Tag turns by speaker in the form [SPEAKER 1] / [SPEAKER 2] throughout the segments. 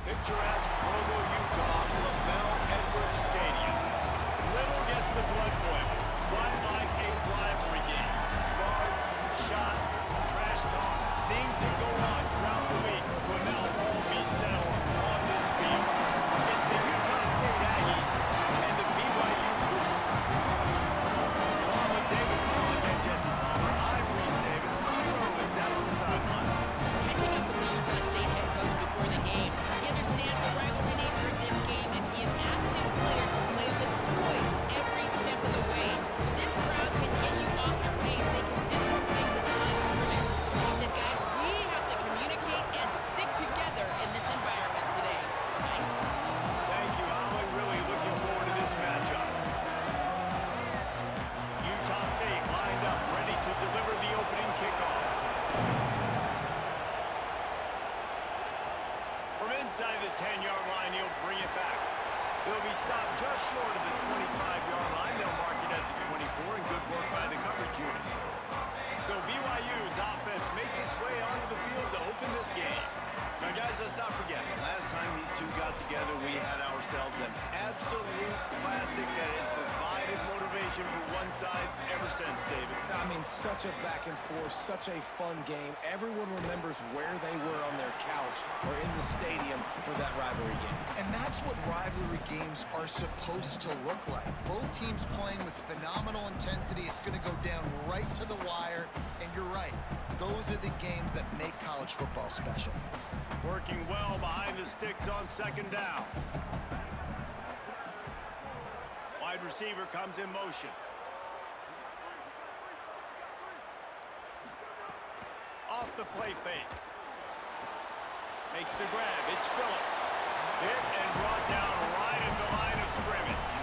[SPEAKER 1] Picturesque Provo, Utah, Edwards Stadium. Little gets the blood boiling, run like a rivalry game. Barbs, shots, trash talk, things that go on throughout the week will now all be settled on this field. It's the Utah State Aggies and the BYU Cougars. Along with David Pollock and Jesse Palmer, I'm Reese Davis. Iro is down on the sideline.
[SPEAKER 2] Catching up with the Utah State head coach before the game, he understands the rivalry nature of this game, and he has asked his players to play with poise every step of the way. This crowd can get you off your pace. They can disrupt things at the line of scrimmage. He said, guys, we have to communicate and stick together in this environment today. Nice.
[SPEAKER 1] Thank you, Holly. Really looking forward to this matchup. Utah State lined up, ready to deliver the opening kickoff. From inside the 10-yard line, he'll bring it back. He'll be stopped just short of the 25-yard line. They'll mark it at the 24, and good work by the coverage unit. So BYU's offense makes its way onto the field to open this game. Now, guys, let's not forget, the last time these two got together, we had ourselves an absolute classic that has provided motivation for one side ever since, David.
[SPEAKER 3] I mean, such a back and forth, such a fun game. Everyone remembers where they were on their couch or in the stadium for that rivalry game.
[SPEAKER 4] And that's what rivalry games are supposed to look like. Both teams playing with phenomenal intensity. It's going to go down right to the wire. And you're right, those are the games that make college football special.
[SPEAKER 1] Working well behind the sticks on second down. Wide receiver comes in motion. Off the play fake. Makes the grab. It's Phillips. Hit and brought down right at the line of scrimmage.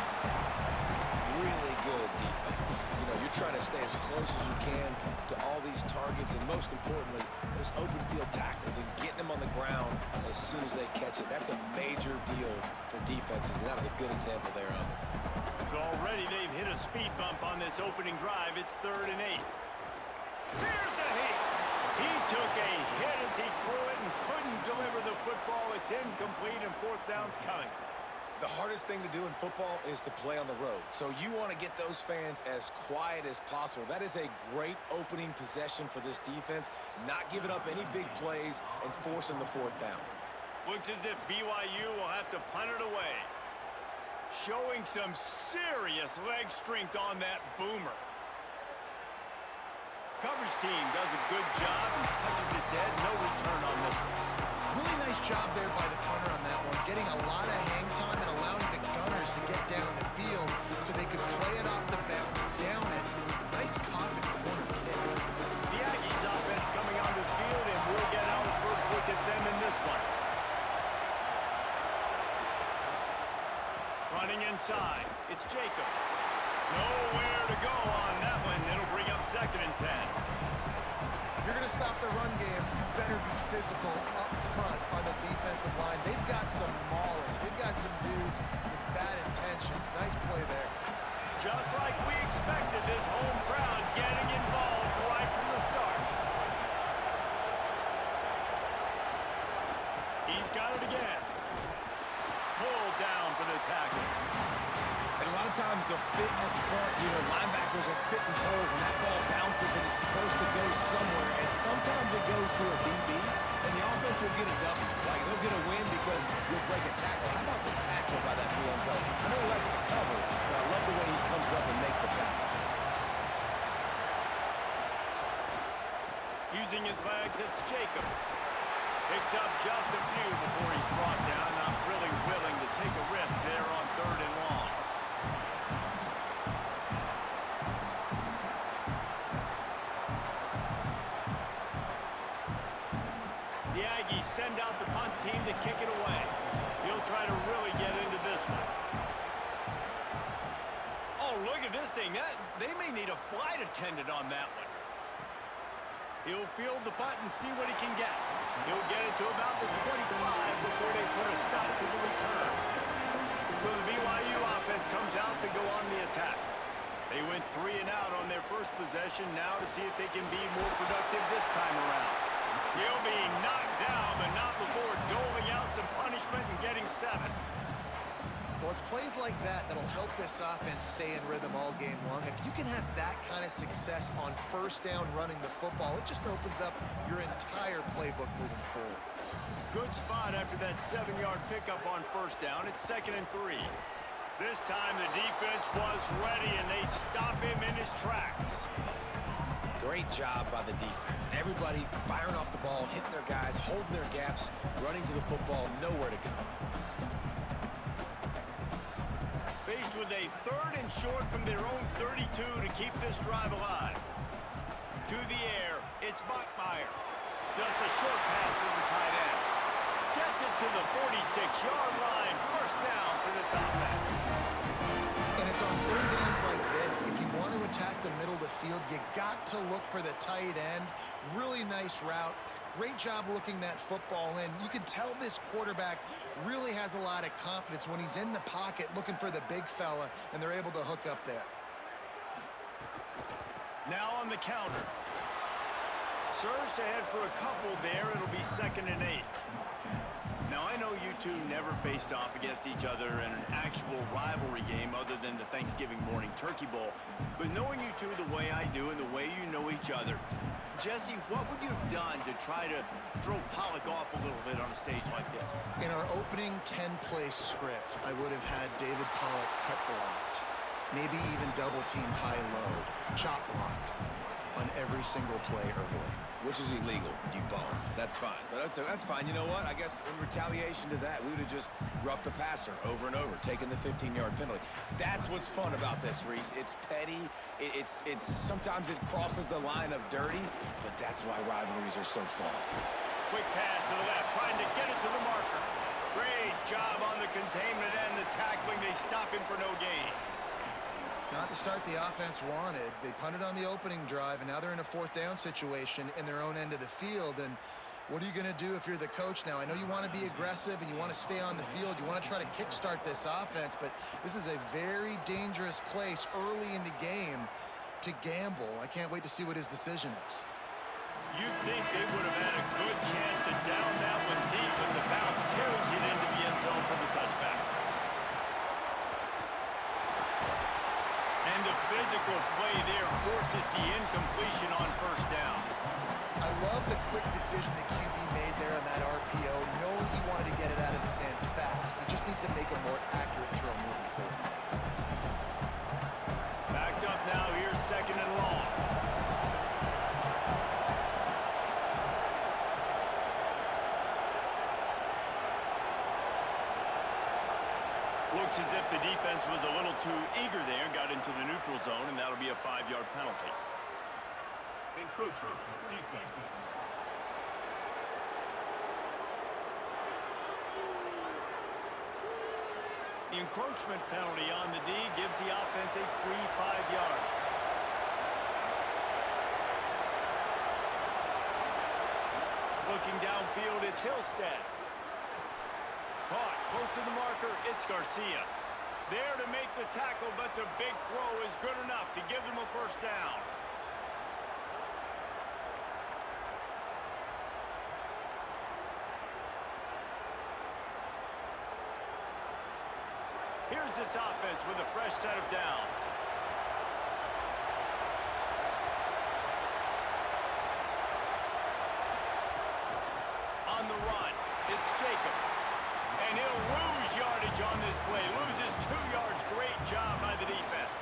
[SPEAKER 3] Really good defense. You know, you're trying to stay as close as you can to all these targets, and most importantly, those open field tackles and getting them on the ground as soon as they catch it. That's a major deal for defenses, and that was a good example there of it.
[SPEAKER 1] So already they've hit a speed bump on this opening drive. It's 3rd and 8. Here's a hit. He took a hit as he threw it and couldn't deliver the football. It's incomplete, and 4th down's coming.
[SPEAKER 3] The hardest thing to do in football is to play on the road. So you want to get those fans as quiet as possible. That is a great opening possession for this defense. Not giving up any big plays and forcing the 4th down.
[SPEAKER 1] Looks as if BYU will have to punt it away. Showing some serious leg strength on that boomer. Coverage team does a good job and touches it dead. No return on this one.
[SPEAKER 4] Really nice job there by the punter on that one, getting a lot of hang time and allowing the gunners to get down the field so they could play it off the bounce, down it. Nice coffin corner kick.
[SPEAKER 1] The Aggies offense coming onto the field, and we'll get our first look at them in this one. Running inside, it's Jacobs. Nowhere to go on that one. It'll bring up 2nd and 10.
[SPEAKER 4] If you're going to stop the run game, you better be physical up front on the defensive line. They've got some maulers. They've got some dudes with bad intentions. Nice play there.
[SPEAKER 1] Just like we expected, this home crowd getting involved right from the start. He's got it again. Pulled down for the tackle.
[SPEAKER 3] And a lot of times the fit up front, you know, linebackers are fitting holes, and that ball bounces and it's supposed to go somewhere, and sometimes it goes to a DB, and the offense will get a W. Like, they'll get a win because you'll break a tackle. How about the tackle by that field fella? I know he likes to cover, but I love the way he comes up and makes the tackle.
[SPEAKER 1] Using his legs, it's Jacobs. Picks up just a few before he's brought down. Not really willing to take a risk there on 3rd and long. The Aggies send out the punt team to kick it away. He'll try to really get into this one. Oh, look at this thing. They may need a flight attendant on that one. He'll field the punt and see what he can get. He'll get it to about the 25 before they put a stop to the return. They went 3 and out on their first possession. Now to see if they can be more productive this time around. He'll be knocked down, but not before doling out some punishment and getting 7.
[SPEAKER 4] Well, it's plays like that that'll help this offense stay in rhythm all game long. If you can have that kind of success on first down running the football, it just opens up your entire playbook moving forward.
[SPEAKER 1] Good spot after that 7-yard pickup on first down. It's 2nd and 3. This time the defense was ready, and they stop him in his tracks.
[SPEAKER 3] Great job by the defense. Everybody firing off the ball, hitting their guys, holding their gaps, running to the football, nowhere to go.
[SPEAKER 1] Faced with a 3rd and short from their own 32 to keep this drive alive. To the air, it's Bachmeier. Just a short pass to the tight end. Gets it to the 46-yard line. First down for this offense.
[SPEAKER 4] And it's on 3rd downs like this. If you want to attack the middle of the field, you got to look for the tight end. Really nice route. Great job looking that football in. You can tell this quarterback really has a lot of confidence when he's in the pocket looking for the big fella, and they're able to hook up there.
[SPEAKER 1] Now on the counter. Surged ahead for a couple there. It'll be 2nd and 8. Now, I know you two never faced off against each other in an actual rivalry game other than the Thanksgiving morning Turkey Bowl. But knowing you two the way I do and the way you know each other, Jesse, what would you have done to try to throw Pollock off a little bit on a stage like this?
[SPEAKER 4] In our opening 10-play script, I would have had David Pollock cut blocked, maybe even double-team high-low, chop blocked on every single play early.
[SPEAKER 3] Which is illegal, you bum. That's fine. But that's fine. You know what? I guess in retaliation to that, we would have just roughed the passer over and over, taking the 15-yard penalty. That's what's fun about this, Reese. It's petty. It's sometimes it crosses the line of dirty, but that's why rivalries are so fun.
[SPEAKER 1] Quick pass to the left, trying to get it to the marker. Great job on the containment and the tackling. They stop him for no gain.
[SPEAKER 4] Not the start the offense wanted. They punted on the opening drive, and now they're in a 4th down situation in their own end of the field. And what are you going to do if you're the coach now? I know you want to be aggressive and you want to stay on the field. You want to try to kickstart this offense, but this is a very dangerous place early in the game to gamble. I can't wait to see what his decision is.
[SPEAKER 1] You'd think they would have had a good chance to down that one deep, but the bounce carries it into the end zone for the touchback. And the physical play there forces the incompletion on first down.
[SPEAKER 4] I love the quick decision that QB made there on that RPO, knowing he wanted to get it out of his hands fast. He just needs to make a more accurate throw moving forward.
[SPEAKER 1] Backed up now, here's 2nd and long. Looks as if the defense was a little too eager there, got into the neutral zone, and that'll be a 5-yard penalty.
[SPEAKER 5] Encroachment, defense.
[SPEAKER 1] The encroachment penalty on the D gives the offense a free 5 yards. Looking downfield, it's Hillstead. Caught close to the marker, it's Garcia. There to make the tackle, but the big throw is good enough to give them a first down. Here's this offense with a fresh set of downs. On the run, it's Jacobs. And he'll lose yardage on this play. Loses 2 yards. Great job by the defense.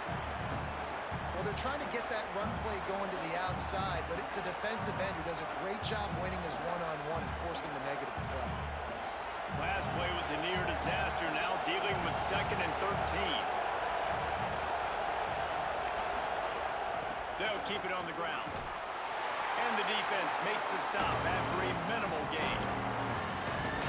[SPEAKER 4] Well, they're trying to get that run play going to the outside, but it's the defensive end who does a great job winning his one-on-one and forcing the negative play.
[SPEAKER 1] Last play was a near disaster. Now dealing with 2nd and 13. They'll keep it on the ground. And the defense makes the stop after a minimal gain.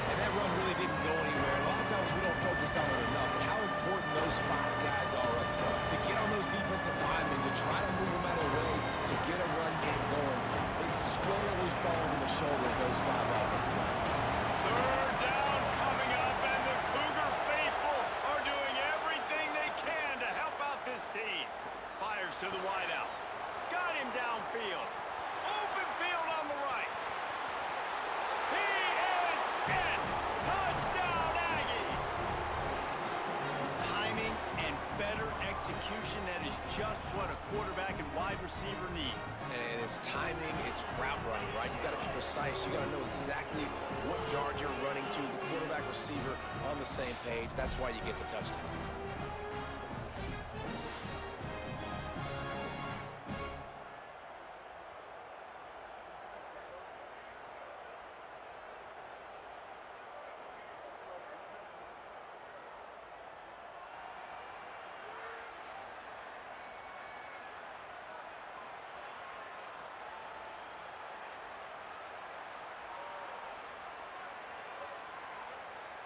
[SPEAKER 3] And that run really didn't go anywhere. A lot of times we don't focus on it enough, but how important those 5 guys are up front. To get on those defensive linemen, to try to move them out of the way, to get a run game going, it squarely falls on the shoulder of those 5 offensive linemen.
[SPEAKER 1] 3rd down coming up, and the Cougar faithful are doing everything they can to help out this team. Fire
[SPEAKER 3] it's timing, it's route running, right? You got to be precise. You got to know exactly what yard you're running to. The quarterback, receiver on the same page. That's why you get the touchdown.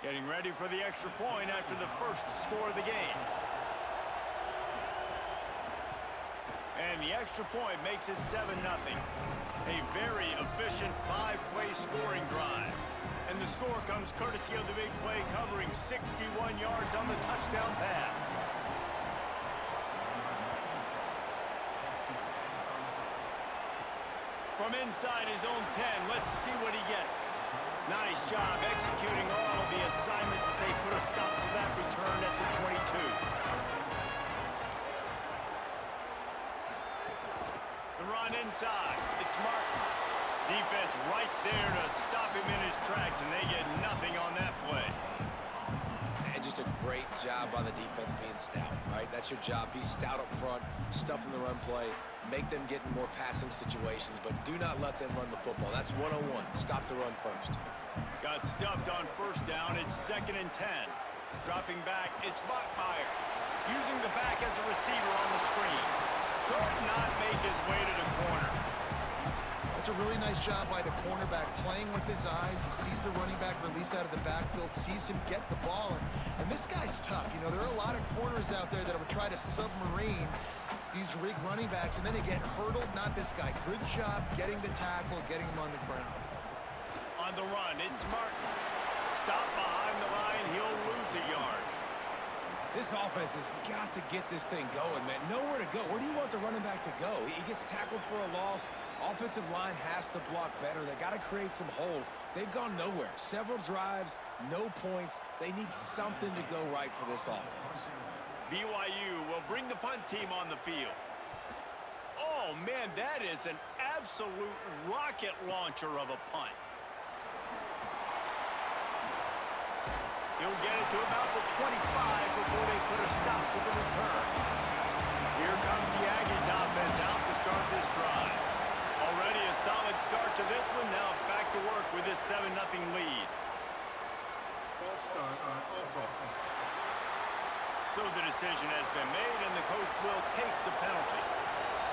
[SPEAKER 1] Getting ready for the extra point after the first score of the game. And the extra point makes it 7-0. A very efficient 5-play scoring drive. And the score comes courtesy of the big play covering 61 yards on the touchdown pass. From inside his own 10, let's see what he gets. Nice job executing all of the assignments as they put a stop to that return at the 22. The run inside. It's Martin. Defense right there to stop him in his tracks, and they get nothing on that play.
[SPEAKER 3] And just a great job by the defense being stout, right? That's your job. Be stout up front, stuff in the run play, make them get in more passing situations, but do not let them run the football. That's 101. Stop the run first.
[SPEAKER 1] Got stuffed on first down. It's 2nd and 10. Dropping back, it's Bachmeier. Using the back as a receiver on the screen. Could not make his way to the corner.
[SPEAKER 4] That's a really nice job by the cornerback, playing with his eyes. He sees the running back release out of the backfield, sees him get the ball. And this guy's tough. You know, there are a lot of corners out there that would try to submarine these rig running backs, and then they get hurdled. Not this guy. Good job getting the tackle, getting him on the ground.
[SPEAKER 1] On the run, it's Martin. Stop behind the line, he'll lose a yard.
[SPEAKER 3] This offense has got to get this thing going, man. Nowhere to go. Where do you want the running back to go? He gets tackled for a loss. Offensive line has to block better. They got to create some holes. They've gone nowhere. Several drives, no points. They need something to go right for this offense.
[SPEAKER 1] BYU will bring the punt team on the field. Oh, man, that is an absolute rocket launcher of a punt. He'll get it to about the 25 before they put a stop to the return. Here comes the Aggies offense out to start this drive. Already a solid start to this one. Now back to work with this 7-0 lead. So the decision has been made, and the coach will take the penalty.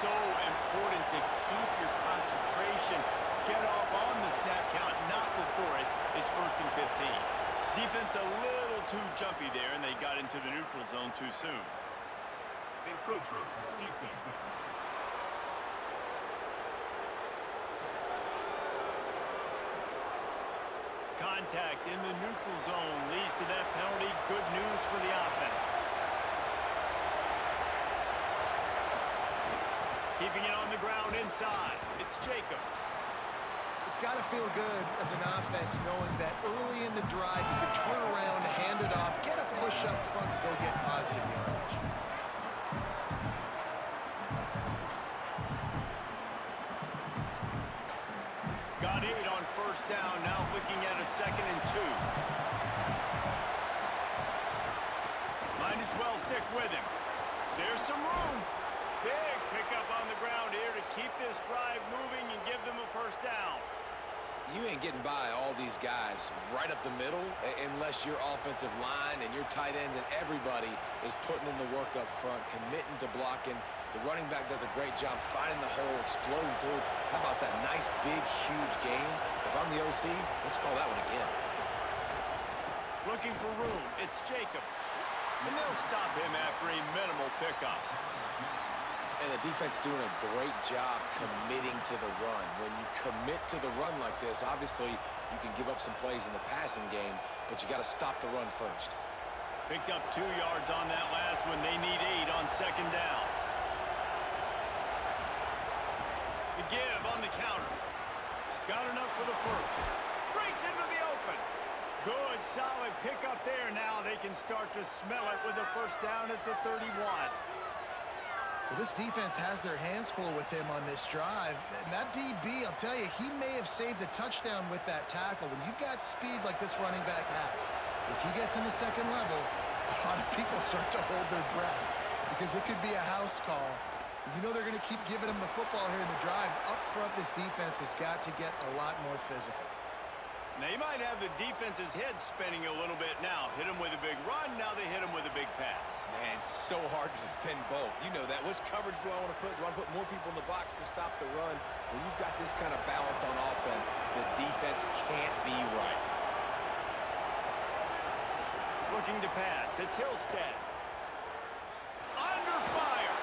[SPEAKER 1] So important to keep your concentration. Get off on the snap count, not before it. It's 1st and 15. Defense a little too jumpy there, and they got into the neutral zone too soon.
[SPEAKER 5] Encroachment, defense.
[SPEAKER 1] Contact in the neutral zone leads to that penalty. Good news for the offense. Keeping it on the ground inside. It's Jacobs.
[SPEAKER 4] It's got to feel good as an offense knowing that early in the drive you can turn around, hand it off, get a push up front, and go get positive yardage.
[SPEAKER 1] Got 8 on first down, now looking at a 2nd and 2. Might as well stick with him. There's some room. Big pickup on the ground here to keep this drive moving and give them a first down.
[SPEAKER 3] You ain't getting by all these guys right up the middle unless your offensive line and your tight ends and everybody is putting in the work up front, committing to blocking. The running back does a great job finding the hole, exploding through. How about that nice, big, huge game? If I'm the OC, let's call that one again.
[SPEAKER 1] Looking for room. It's Jacobs. And they'll stop him after a minimal pickup.
[SPEAKER 3] And the defense doing a great job committing to the run. When you commit to the run like this, obviously you can give up some plays in the passing game, but you got to stop the run first.
[SPEAKER 1] Picked up 2 yards on that last one. They need 8 on 2nd down. The give on the counter. Got enough for the first. Breaks into the open. Good, solid pickup there. Now they can start to smell it with the first down at the 31.
[SPEAKER 4] Well, this defense has their hands full with him on this drive. And that DB, I'll tell you, he may have saved a touchdown with that tackle. When you've got speed like this running back has, if he gets in the second level, a lot of people start to hold their breath because it could be a house call. You know they're going to keep giving him the football here in the drive. Up front, this defense has got to get a lot more physical.
[SPEAKER 1] Now, you might have the defense's head spinning a little bit now. Hit him with a big run, now they hit him with a big pass.
[SPEAKER 3] Man, it's so hard to defend both. You know that. Which coverage do I want to put? Do I want to put more people in the box to stop the run? When you've got this kind of balance on offense, the defense can't be right.
[SPEAKER 1] Looking to pass. It's Hillstead. Under fire.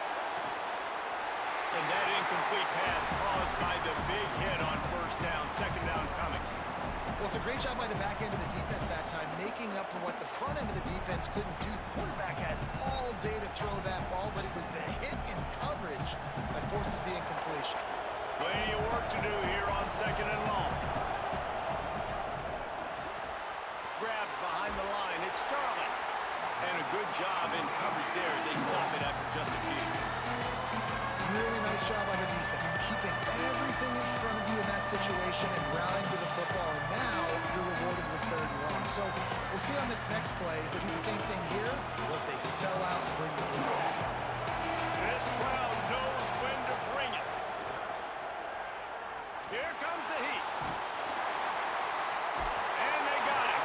[SPEAKER 1] And that incomplete pass caused by the big hit on first down. Second down coming.
[SPEAKER 4] Well, it's a great job by the back end of the defense that time, making up for what the front end of the defense couldn't do. The quarterback had all day to throw that ball, but it was the hit in coverage that forces the incompletion.
[SPEAKER 1] Plenty of work to do here on second and long. Grabbed behind the line. It's Starling. And a good job in coverage there as they stop it after just a few.
[SPEAKER 4] Really nice job on the defense, keeping everything in front of you in that situation and rallying to the football. And now you're rewarded with third and long. So we'll see on this next play if they do the same thing here or if they sell out and bring the blitz.
[SPEAKER 1] This crowd knows when to bring it. Here comes the heat. And they got it.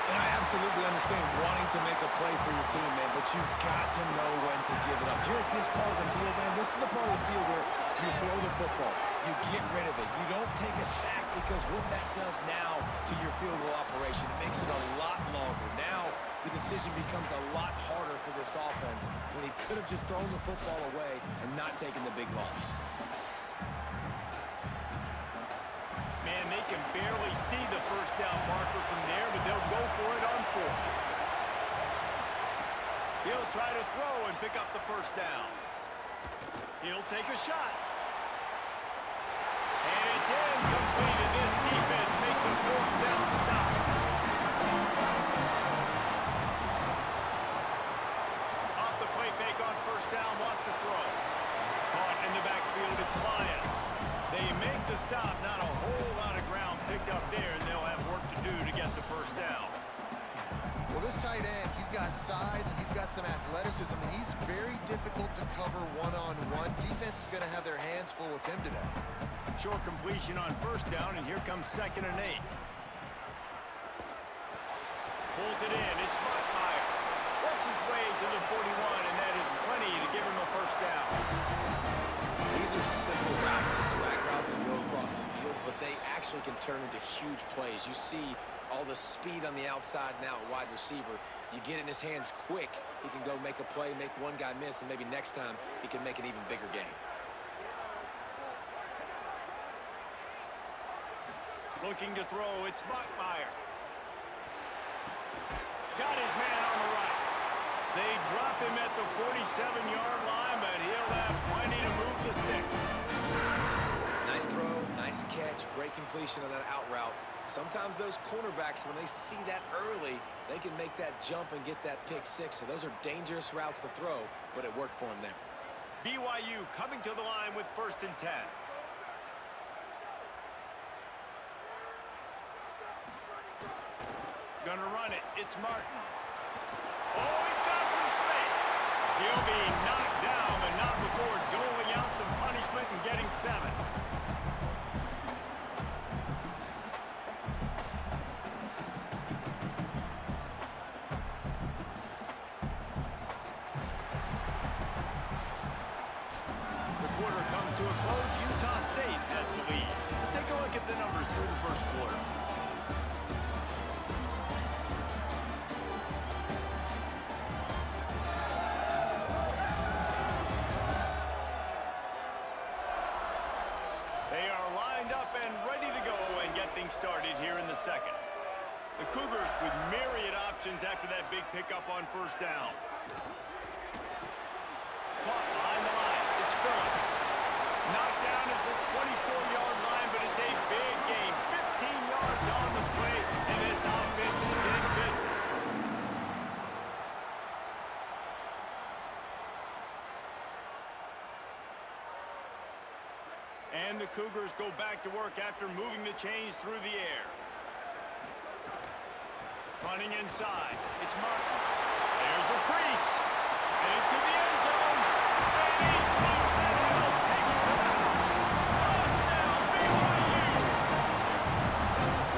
[SPEAKER 3] And I absolutely understand wanting to make a play for your team, man, but you've got to know when to give it up. You're at this part of the field, man. This is the part of the field where you throw the football. You get rid of it. You don't take a sack because what that does now to your field goal operation, it makes it a lot longer. Now the decision becomes a lot harder for this offense when he could have just thrown the football away and not taken the big loss.
[SPEAKER 1] Man, they can barely see the first down marker from there, but they'll go for it on fourth. He'll try to throw and pick up the first down. He'll take a shot. And it's incomplete, and this defense makes a fourth down stop. Off the play fake on first down, wants to throw. Caught in the backfield, it's Lions. They make the stop, not a whole lot of ground picked up there, and they'll have work to do to get the first down.
[SPEAKER 4] Well, this tight end, he's got size and he's got some athleticism, and he's very difficult to cover one-on-one. Defense is going to have their hands full with him today.
[SPEAKER 1] Short completion on first down, and here comes second and 8. Pulls it in. It's Montmeyer. Works his way to the 41, and that is plenty to give him a first down.
[SPEAKER 3] These are simple routes, the drag routes that go across the field, but they actually can turn into huge plays. You see all the speed on the outside now at wide receiver. You get in his hands quick, he can go make a play, make one guy miss, and maybe next time he can make an even bigger game.
[SPEAKER 1] Looking to throw, it's Montmeyer. Got his man on the right. They drop him at the 47-yard line, but he'll have plenty to move the sticks.
[SPEAKER 3] Nice throw, nice catch, great completion on that out route. Sometimes those cornerbacks, when they see that early, they can make that jump and get that pick six. So those are dangerous routes to throw, but it worked for him there.
[SPEAKER 1] BYU coming to the line with first and 10. Gonna run it. It's Martin. Oh, he's got some space. He'll be knocked down, but not before doling out some punishment and getting 7. The quarter comes to a close. Utah State has the lead. Let's take a look at the numbers through the first quarter. They are lined up and ready to go and get things started here in the second. The Cougars with myriad options after that big pickup on first down. Caught behind the line. It's Phillips. Knocked down at the 24-yard line, but it's a big gain. 15 yards on the play, and this offense is in business. And the Cougars go back to work after moving the chains through the air. Punting inside. It's Martin. There's a crease. Into the end zone. And he's loose and he'll take it to the house. Touchdown, BYU!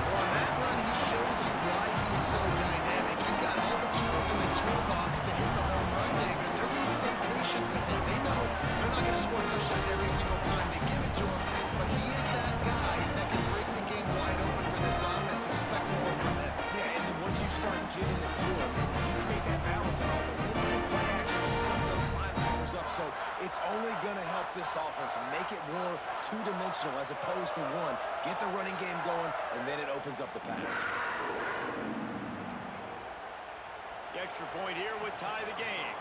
[SPEAKER 4] Well, on that run, he shows you why he's so dynamic. He's got all the tools in the toolbox to hit the home run, David, and they're going to stay patient with him. They know they're not going to score a touchdown every single time they give it to him, but he is that guy that can break the game wide open for this offense. Expect more from him.
[SPEAKER 3] Yeah, and then once you start giving it to him, you create that balance on offense. Then you can play action and suck those linebackers up. So it's only going to help this offense make it more two-dimensional as opposed to one. Get the running game going, and then it opens up the pass.
[SPEAKER 1] The extra point here would tie the game.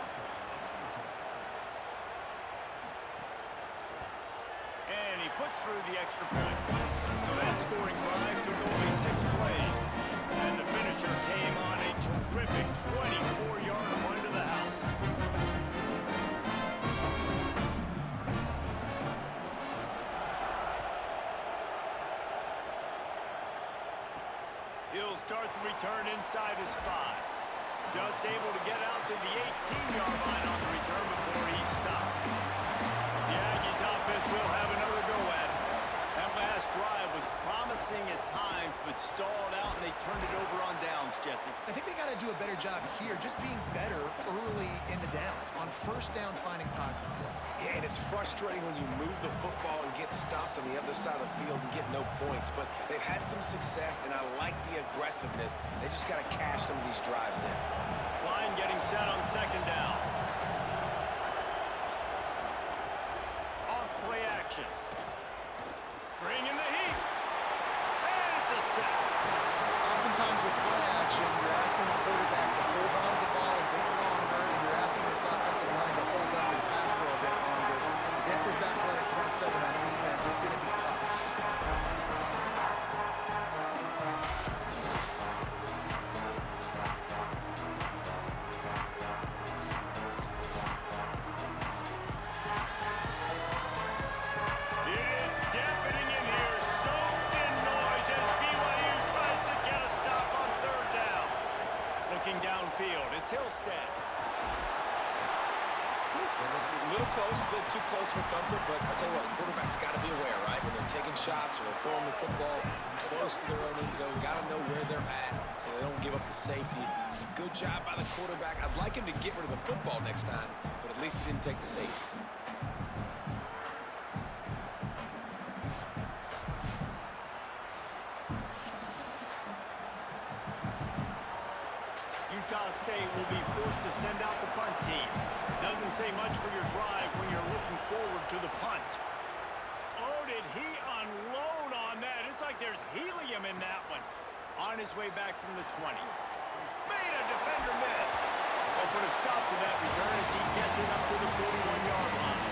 [SPEAKER 1] And he puts through the extra point. So that scoring drive took only 6 plays. And the finisher came on a terrific 24-yard run to the house. He'll start the return inside his 5. Just able to get out to the 18-yard line on the return before he stopped. The Aggies offense will have another go at it. That last drive was promising at times, but stalled out, and they turned it over on downs, Jesse.
[SPEAKER 4] I think they got to do a better job here, just being better early in the downs, on first down, finding positive plays.
[SPEAKER 3] Yeah, and it's frustrating when you move the football and get stopped on the other side of the field and get no points, but they've had some success, and I like the aggressiveness. They just got to cash some of these drives in.
[SPEAKER 1] Line getting set on second down. Off play action. Bring in the heat. And it's a sack.
[SPEAKER 4] Oftentimes with play action, you're asking the quarterback to hold on to the ball a bit longer, and you're asking this offensive line to hold up and pass for a bit longer. Against this athletic front seven on defense, it's going to be tough.
[SPEAKER 1] Downfield, it's Hillstead.
[SPEAKER 3] And it's a little close, a little too close for comfort, but I'll tell you what, the quarterback's got to be aware, right? When they're taking shots or they're throwing the football close to their own end zone, got to know where they're at so they don't give up the safety. Good job by the quarterback. I'd like him to get rid of the football next time, but at least he didn't take the safety.
[SPEAKER 1] Utah State will be forced to send out the punt team. Doesn't say much for your drive when you're looking forward to the punt. Oh, did he unload on that? It's like there's helium in that one. On his way back from the 20. Made a defender miss. They'll put a stop to that return as he gets it up to the 41-yard line.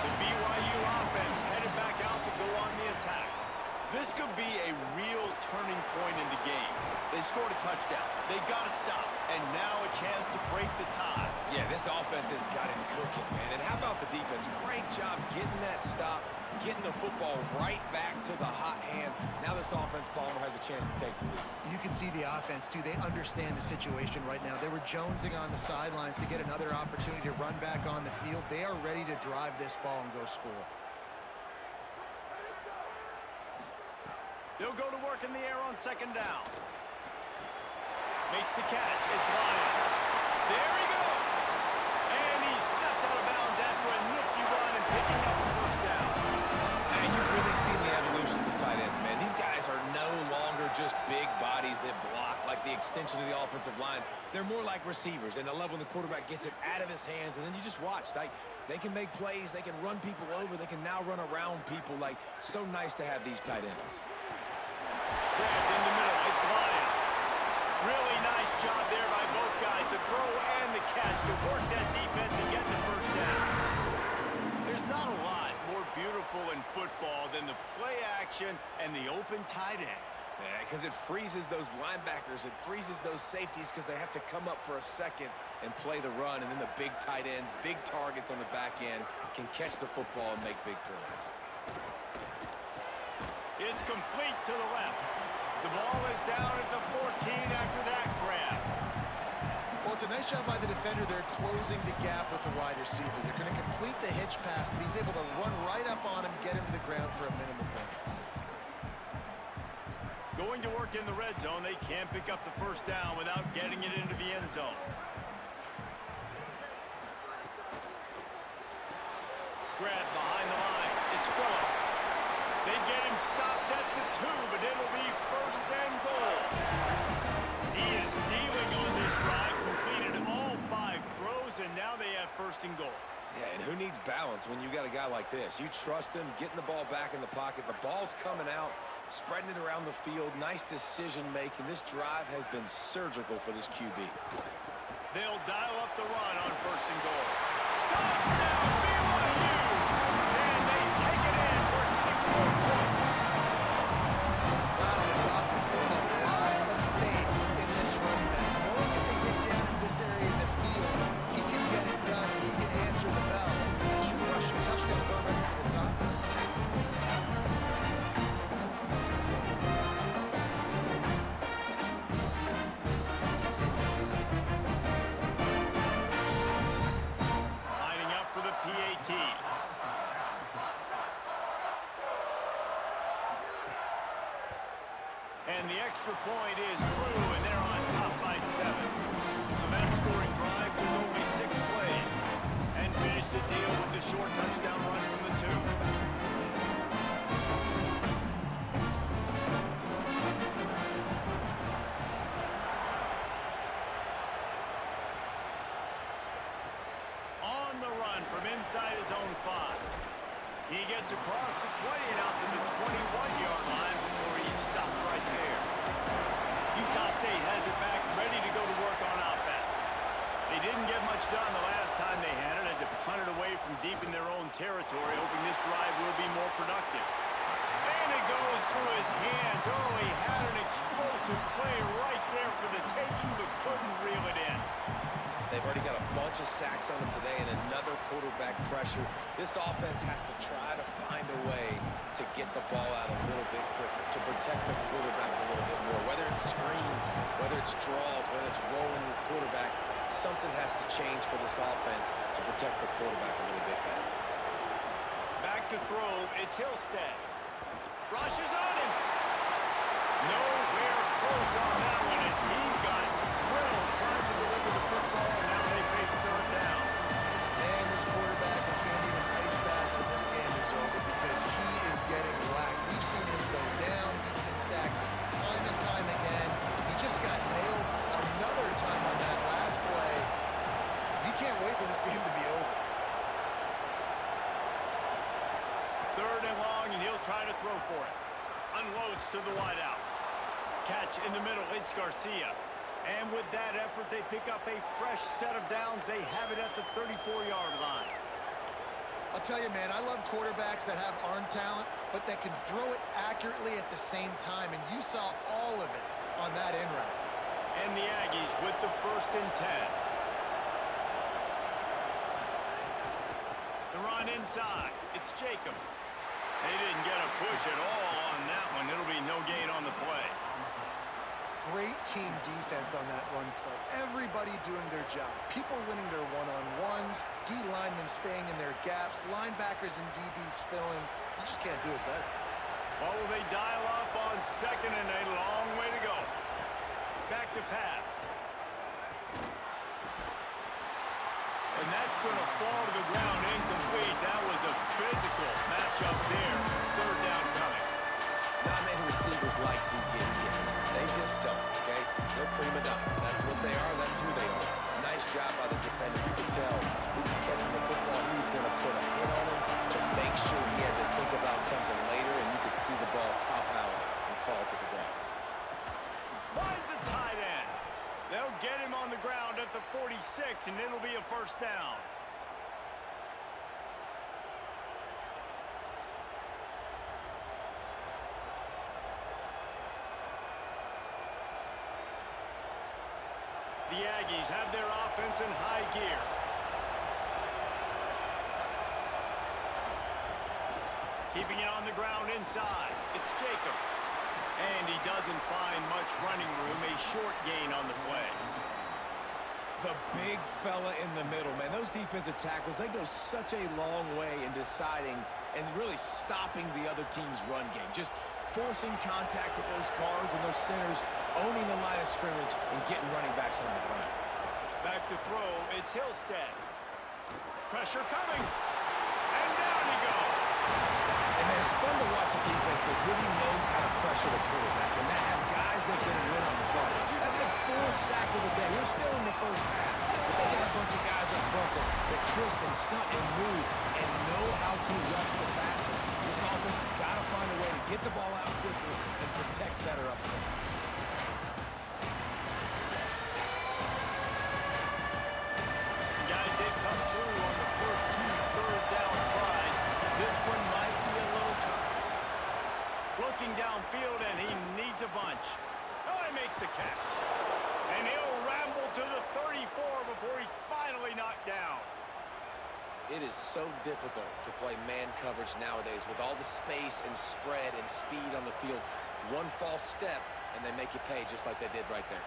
[SPEAKER 1] The BYU offense headed back out to go on the attack. This could be a real turning point in the game. They scored a touchdown. They got to stop. And now a chance to break the tie.
[SPEAKER 3] Yeah, this offense has got it cooking, man. And how about the defense? Great job getting that stop, getting the football right back to the hot hand. Now this offense, Palmer, has a chance to take the lead.
[SPEAKER 4] You can see the offense, too. They understand the situation right now. They were jonesing on the sidelines to get another opportunity to run back on the field. They are ready to drive this ball and go score.
[SPEAKER 1] They'll go to work in the air on second down. Makes the catch. It's Lyons. There he goes. And he steps out of bounds after a nifty run and picking up a first down.
[SPEAKER 3] And you've really seen the evolutions of tight ends, man. These guys are no longer just big bodies that block like the extension of the offensive line. They're more like receivers, and I love when the quarterback gets it out of his hands, and then you just watch. They can make plays. They can run people over. They can now run around people. Like, so nice to have these tight ends.
[SPEAKER 1] Grabbed in the middle. It's Lyons. Really nice job there by both guys, the throw and the catch, to work that defense and get the first down. There's not a lot more beautiful in football than the play action and the open tight end.
[SPEAKER 3] Yeah, because it freezes those linebackers. It freezes those safeties because they have to come up for a second and play the run. And then the big tight ends, big targets on the back end, can catch the football and make big plays.
[SPEAKER 1] It's complete to the left. The ball is down at the 14 after that grab.
[SPEAKER 4] Well, it's a nice job by the defender there closing the gap with the wide receiver. They're going to complete the hitch pass, but he's able to run right up on him, get him to the ground for a minimal gain.
[SPEAKER 1] Going to work in the red zone, they can't pick up the first down without getting it into the end zone. Grab behind the line. It's Phillips. They get him stopped at the 2, but it'll be first and goal. He is dealing on this drive, completed all 5 throws, and now they have first and goal.
[SPEAKER 3] Yeah, and who needs balance when you got a guy like this? You trust him, getting the ball back in the pocket. The ball's coming out, spreading it around the field. Nice decision-making. This drive has been surgical for this QB.
[SPEAKER 1] They'll dial up the run on first and goal. Touchdown, BYU! And they take it in for 6 more points.
[SPEAKER 4] Wow, this offense, they have a lot of faith in this running back. Knowing if they get down in this area of the field, he can get it done, he can answer the bell. 2 rushing touchdowns already for this offense.
[SPEAKER 1] Lining up for the PAT. And the extra point is true, and they're on top by 7. So that scoring drive took only 6 plays and finished the deal with the short touchdown run from the 2. On the run from inside his own 5. He gets across the 20 and out to the 21-yard line before he's stopped right there. Utah State has it back, ready to go to work on offense. They didn't get much done the last time they had it, had to punt it away from deep in their own territory, hoping this drive will be more productive. And it goes through his hands. Oh, he had an explosive play right there for the taking, but couldn't reel it in.
[SPEAKER 3] They've already got a bunch of sacks on them today and another quarterback pressure. This offense has to try to find a way to get the ball out a little bit quicker, to protect the quarterback a little bit more. Whether it's screens, whether it's draws, whether it's rolling your quarterback, something has to change for this offense to protect the quarterback a little bit better.
[SPEAKER 1] Back to throw, it's Hillstead. Rushes on him. Nowhere close on that one as he got drilled trying to deliver the football, and now they face third down.
[SPEAKER 4] And this quarterback is going to need an ice bath when this game is over because he is getting whacked. We've seen him go down. He's been sacked time and time again. He just got nailed another time on that last play. He can't wait for this game to be over.
[SPEAKER 1] Third and long, and he'll try to throw for it. Unloads to the wideout. Catch in the middle, it's Garcia. And with that effort, they pick up a fresh set of downs. They have it at the 34-yard line.
[SPEAKER 4] I'll tell you, man, I love quarterbacks that have arm talent, but that can throw it accurately at the same time, and you saw all of it on that end route.
[SPEAKER 1] And the Aggies with the first and 10. The run inside, it's Jacobs. They didn't get a push at all on that one. It'll be no gain on the play.
[SPEAKER 4] Great team defense on that run play. Everybody doing their job. People winning their one-on-ones, D linemen staying in their gaps, linebackers and DBs filling. You just can't do it better.
[SPEAKER 1] Well, will they dial up on second and a long way to go? Back to pass. And that's going to fall to the ground incomplete. That was a physical matchup there. Third down coming.
[SPEAKER 3] Not many receivers like to get hit. They just don't, okay? They're prima donnas. That's what they are. That's who they are. Nice job by the defender. You can tell he was catching the football. He was going to put a hit on him to make sure he had to think about something later, and you could see the ball pop out and fall to the ground.
[SPEAKER 1] Finds a tight end. They'll get him on the ground at the 46, and it'll be a first down. The Aggies have their offense in high gear. Keeping it on the ground inside. It's Jacobs. And he doesn't find much running room. A short gain on the play.
[SPEAKER 3] The big fella in the middle, man. Those defensive tackles, they go such a long way in deciding and really stopping the other team's run game. Just forcing contact with those guards and those centers, owning the line of scrimmage, and getting running backs on the ground.
[SPEAKER 1] Back to throw. It's Hillstead. Pressure coming. And down he goes.
[SPEAKER 3] And man, it's fun to watch a defense that really knows how to pressure the quarterback, and that have guys that can win up front. That's the fourth sack of the day. We're still in the first half, but they got a bunch of guys up front that twist and stunt and move and know how to rush the passer. This offense has got to find a way to get the ball out quicker and protect better up front.
[SPEAKER 1] Guys, they've come through on the first two third-down tries. This one might be a little tough. Looking downfield, and he needs a bunch. Oh, he makes the catch. And he'll ramble to the 34 before he's finally knocked down.
[SPEAKER 3] It is so difficult to play man coverage nowadays with all the space and spread and speed on the field. One false step, and they make you pay just like they did right there.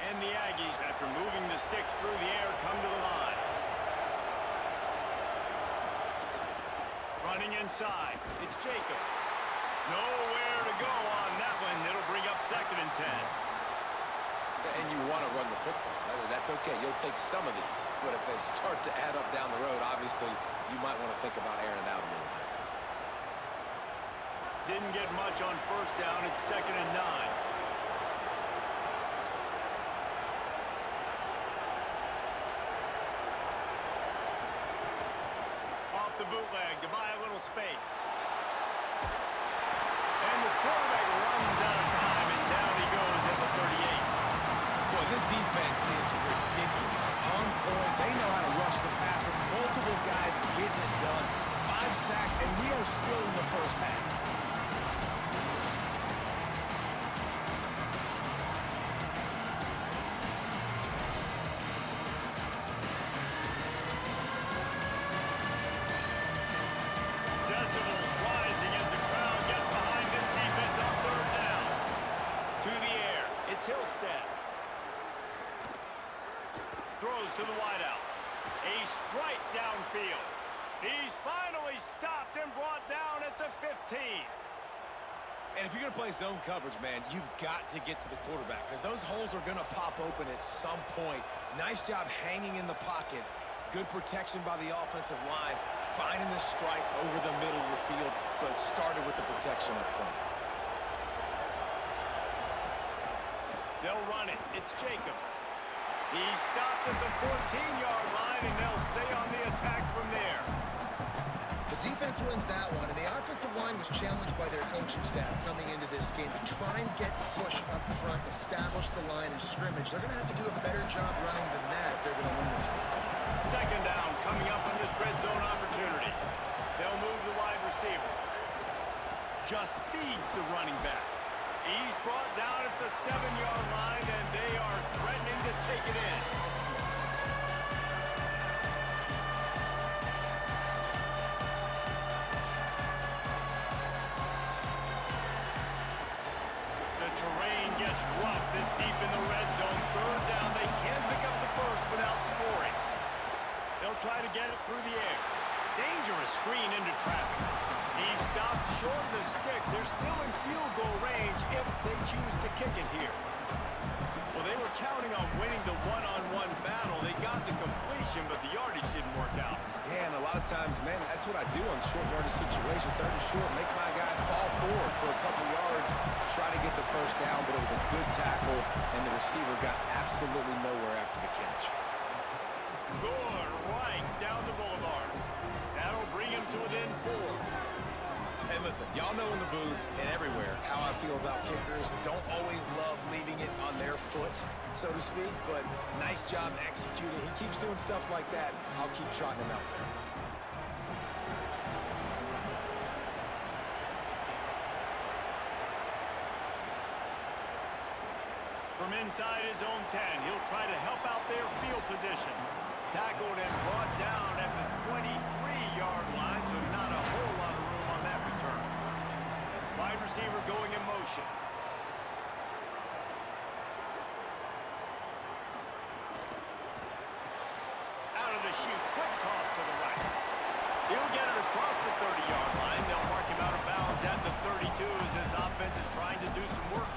[SPEAKER 1] And the Aggies, after moving the sticks through the air, come to the line. Running inside. It's Jacobs. Nowhere to go on that one. It'll bring up 2nd and 10.
[SPEAKER 3] And you want to run the football. That's okay. You'll take some of these. But if they start to add up down the road, obviously, you might want to think about airing it out a little bit.
[SPEAKER 1] Didn't get much on first down. It's 2nd and 9. Off the bootleg to buy a little space. And the quarterback runs out of time, and down he goes at the 38.
[SPEAKER 3] Boy, this defense is ridiculous. On point. They know how to rush the passers. Multiple guys getting it done. 5 sacks, and we are still in the first half.
[SPEAKER 1] Decibels rising as the crowd gets behind this defense on third down. To the air. It's Hillstead. Throws to the wideout. A strike downfield. He's finally stopped and brought down at the 15.
[SPEAKER 3] And if you're going to play zone coverage, man, you've got to get to the quarterback because those holes are going to pop open at some point. Nice job hanging in the pocket. Good protection by the offensive line. Finding the strike over the middle of the field, but started with the protection up front.
[SPEAKER 1] They'll run it. It's Jacobs. He stopped at the 14-yard line, and they'll stay on the attack from there.
[SPEAKER 4] The defense wins that one, and the offensive line was challenged by their coaching staff coming into this game to try and get push up front, establish the line of scrimmage. They're going to have to do a better job running than that if they're going to win this one.
[SPEAKER 1] 2nd down coming up on this red zone opportunity. They'll move the wide receiver. Just feeds the running back. He's brought down at the 7-yard line, and they are threatening to take it in. The terrain gets rough this deep in the red zone. 3rd down, they can't pick up the first without scoring. They'll try to get it through the air. Dangerous screen into traffic. He stopped short of the sticks. They're still in field goal range if they choose to kick it here. Well, they were counting on winning the one-on-one battle. They got the completion, but the yardage didn't work out.
[SPEAKER 3] Yeah, and a lot of times, man, that's what I do on short yardage situation. 3rd and short, make my guy fall forward for a couple yards, try to get the first down, but it was a good tackle, and the receiver got absolutely nowhere after the catch.
[SPEAKER 1] Good right down the boulevard. That'll bring him to within 4.
[SPEAKER 3] And listen, y'all know in the booth and everywhere how I feel about kickers. Don't always love leaving it on their foot, so to speak, but nice job executing. He keeps doing stuff like that. I'll keep trotting him out there.
[SPEAKER 1] From inside his own 10, he'll try to help out their field position. Tackled and brought down at the 23-yard line, so not a whole lot of room on that wide receiver going in motion. Out of the chute, quick toss to the right. He'll get it across the 30-yard line. They'll mark him out of bounds at the 32 as this offense is trying to do some work.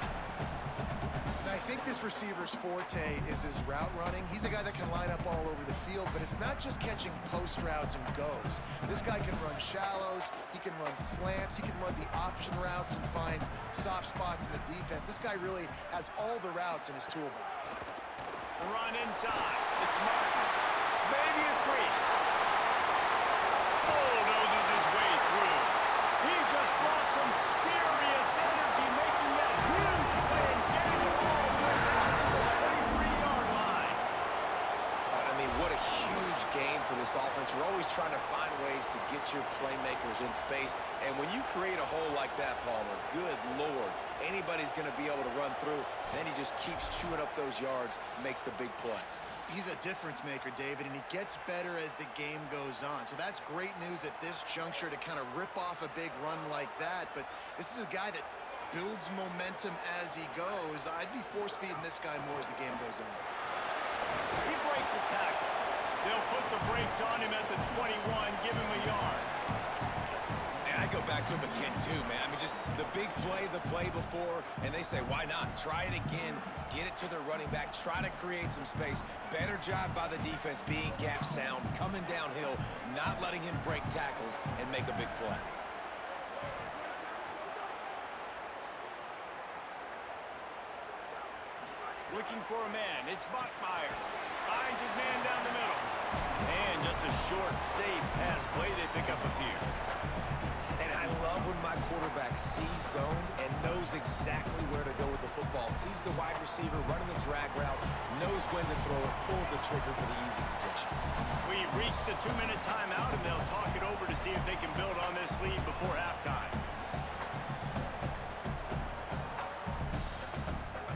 [SPEAKER 4] And I think this receiver's forte is his route running. He's a guy that can line up all over the field, but it's not just catching post routes and goes. This guy can run shallows, he can run slants, he can run the option routes and find soft spots in the defense. This guy really has all the routes in his toolbox.
[SPEAKER 1] The run inside. It's Martin. Maybe a crease. Bulldozes his way through. He just brought some serious energy, making that huge play and getting it all the way down to the 23-yard line.
[SPEAKER 3] I mean, what a huge game for this offense. You're always trying to find ways to get your playmakers in space. And when you create a hole like that, Palmer, good Lord, anybody's going to be able to run through. Then he just keeps chewing up those yards, makes the big play.
[SPEAKER 4] He's a difference maker, David, and he gets better as the game goes on. So that's great news at this juncture to kind of rip off a big run like that. But this is a guy that builds momentum as he goes. I'd be force-feeding this guy more as the game goes on.
[SPEAKER 1] He breaks a tackle. They'll put the brakes on him at the 21, give him a yard.
[SPEAKER 3] And I go back to him again, too, man. I mean, just the big play, the play before, and they say, why not? Try it again, get it to the running back, try to create some space. Better job by the defense being gap sound, coming downhill, not letting him break tackles and make a big play.
[SPEAKER 1] Looking for a man. It's Bachmeier. Finds his man down the middle. And just a short, safe pass play. They pick up a few.
[SPEAKER 3] And I love when my quarterback sees zone and knows exactly where to go with the football. Sees the wide receiver running the drag route, knows when to throw it, pulls the trigger for the easy completion.
[SPEAKER 1] We've reached the 2-minute timeout, and they'll talk it over to see if they can build on this lead before halftime.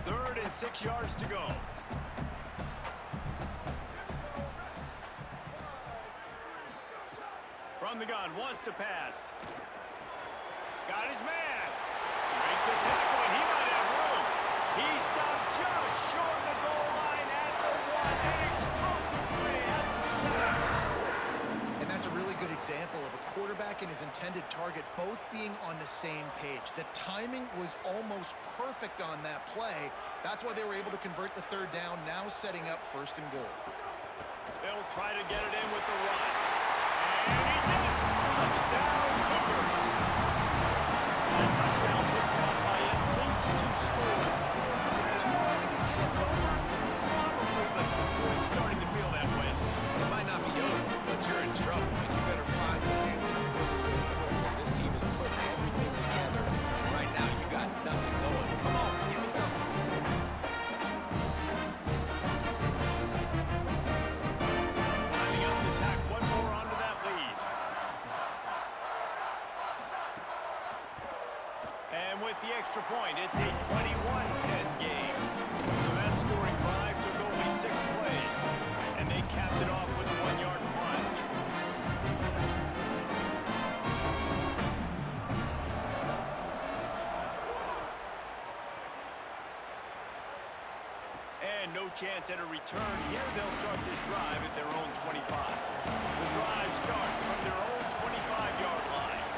[SPEAKER 1] 3rd and 6 yards to go. From the gun, wants to pass. Got his man. Makes a tackle, and he might have room. He stopped just short of the goal line at the 1. An explosive play has him sacked.
[SPEAKER 4] And that's a really good example of a quarterback and his intended target both being on the same page. The timing was almost perfect on that play. That's why they were able to convert the 3rd down, now setting up 1st and goal.
[SPEAKER 1] They'll try to get it in with the run. And he's in. Touchdown, Cooper. That touchdown puts them up by at least 2 scores. 2 innings, it's over? Probably, but it's starting to feel that way.
[SPEAKER 3] It might not be over, but you're in trouble, and you better find some answers really, really quickly. This team is putting everything together, and right now you got nothing going. Come on, give me something.
[SPEAKER 1] Lining up to tack one more onto that lead. And with the extra point, it's a 21-10 game. So that scoring drive took only 6 plays. And they capped it off with a 1-yard plunge. And no chance at a return here. They'll start this drive at their own 25. The drive starts from their own 25-yard line.